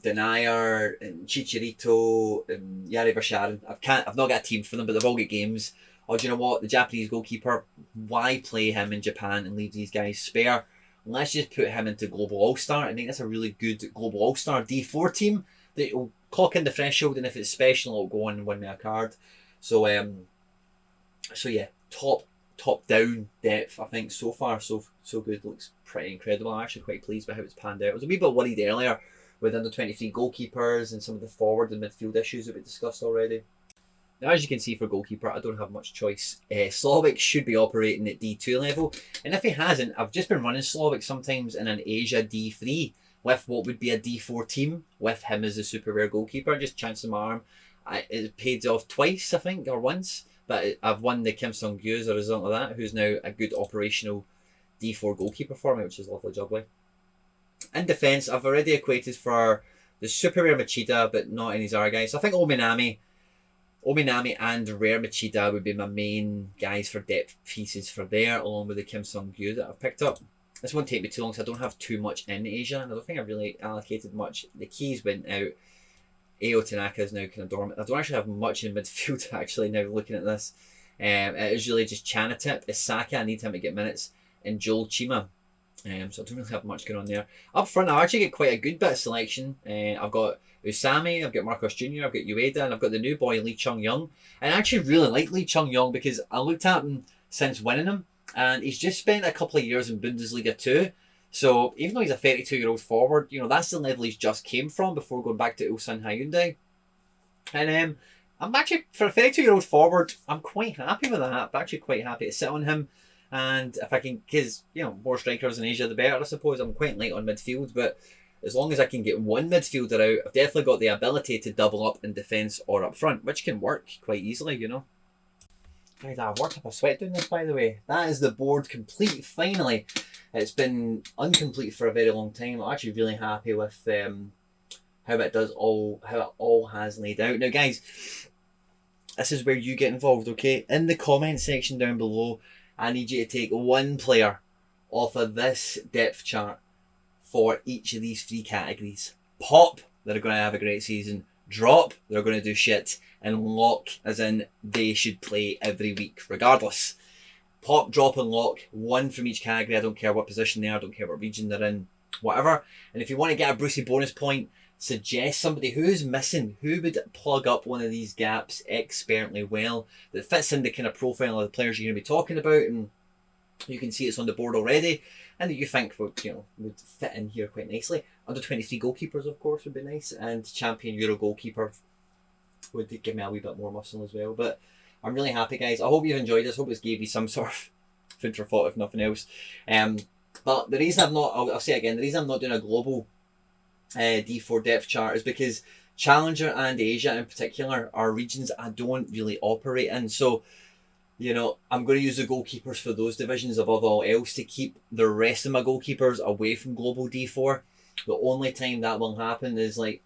Denier and Chicharito and Yari Versharan. I've not got a team for them, but they've all got games. Or do you know what? The Japanese goalkeeper, why play him in Japan and leave these guys spare? Let's just put him into Global All-Star. I think that's a really good Global All-Star D4 team that will clock in the threshold, and if it's special, it'll go on and win me a card. So yeah, top down depth, I think so far so good. Looks pretty incredible. I'm actually quite pleased with how it's panned out. I was a wee bit worried earlier with under 23 goalkeepers and some of the forward and midfield issues that we discussed already. Now, as you can see, for goalkeeper, I don't have much choice. Slavic should be operating at D2 level, and if he hasn't, I've just been running Slavic sometimes in an Asia D3 with what would be a D4 team with him as a super rare goalkeeper. Just chancing my arm. It paid off twice, I think, or once, but I've won the Kim Sung-gyu as a result of that, who's now a good operational D4 goalkeeper for me, which is lovely jubbly. In defence, I've already equated for the super rare Machida, but not any Zara guys. So I think Ominami and Rare Machida would be my main guys for depth pieces for there, along with the Kim Sung-gyu that I've picked up. This won't take me too long, so I don't have too much in Asia, and I don't think I've really allocated much. The keys went out. Ao Tanaka is now kind of dormant. I don't actually have much in midfield, actually, now looking at this. It is really just Chanatip, Isaka, I need him to get minutes, and Joel Chima. So I don't really have much going on there. Up front, I actually get quite a good bit of selection. I've got Usami, I've got Marcos Jr., I've got Ueda, and I've got the new boy Lee Chung-young. And I actually really like Lee Chung-young because I looked at him since winning him, and he's just spent a couple of years in Bundesliga 2. So even though he's a 32-year-old forward, you know, that's the level he's just came from before going back to Ulsan Hyundai. And I'm actually, for a 32-year-old forward, I'm quite happy with that. I'm actually quite happy to sit on him. And if I can, because, you know, more strikers in Asia, the better, I suppose. I'm quite light on midfield, but as long as I can get one midfielder out, I've definitely got the ability to double up in defence or up front, which can work quite easily, you know. Guys, I've worked up a sweat doing this, by the way. That is the board complete, finally. It's been incomplete for a very long time. I'm actually really happy with how it all has laid out. Now, guys, this is where you get involved, okay? In the comment section down below, I need you to take one player off of this depth chart for each of these three categories. Pop, they're going to have a great season. Drop, they're going to do shit. And lock, as in they should play every week regardless. Pop, drop and lock, one from each category. I don't care what position they are, I don't care what region they're in, whatever. And if you want to get a Brucey bonus point, suggest somebody who's missing, who would plug up one of these gaps expertly well, that fits in the kind of profile of the players you're going to be talking about, and you can see it's on the board already, and that you think would fit in here quite nicely. Under 23 goalkeepers, of course, would be nice, and champion Euro goalkeeper would give me a wee bit more muscle as well. But I'm really happy, guys. I hope you've enjoyed this. I hope it's gave you some sort of food for thought, if nothing else. But the reason I'm not, I'll say it again, the reason I'm not doing a global D4 depth chart is because Challenger and Asia in particular are regions I don't really operate in. So, I'm going to use the goalkeepers for those divisions above all else to keep the rest of my goalkeepers away from global D4. The only time that will happen is, like,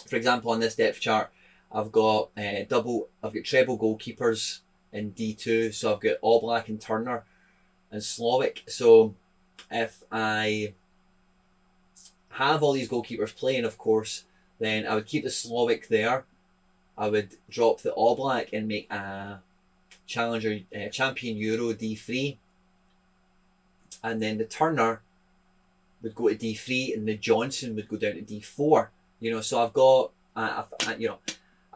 for example, on this depth chart, I've got treble goalkeepers in D2. So I've got Oblak and Turner and Slovic. So if I have all these goalkeepers playing, of course, then I would keep the Slovic there. I would drop the Oblak and make a Challenger Champion Euro D3. And then the Turner would go to D3 and the Johnson would go down to D4. So I've got, I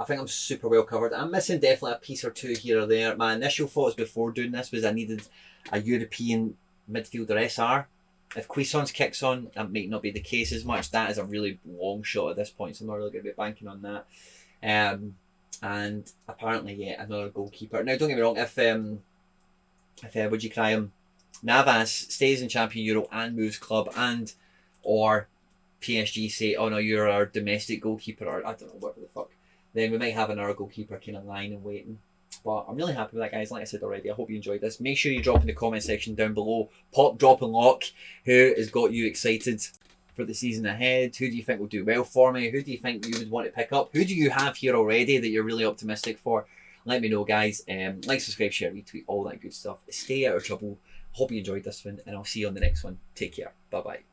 think I'm super well covered. I'm missing definitely a piece or two here or there. My initial thoughts before doing this was I needed a European midfielder SR. If Cuisance kicks on, that might not be the case as much. That is a really long shot at this point, so I'm not really going to be banking on that. And apparently, yeah, another goalkeeper. Now, don't get me wrong, if would you cry him, Navas stays in Champion Euro and moves club, and or PSG say, oh no, you're our domestic goalkeeper, or I don't know, whatever the fuck, then we might have another goalkeeper kind of lying and waiting. But I'm really happy with that, guys. Like I said already, I hope you enjoyed this. Make sure you drop in the comment section down below, pop, drop and lock, who has got you excited for the season ahead. Who do you think will do well for me? Who do you think you would want to pick up? Who do you have here already that you're really optimistic for? Let me know, guys. Like, subscribe, share, retweet, all that good stuff. Stay out of trouble. Hope you enjoyed this one, and I'll see you on the next one. Take care. Bye-bye.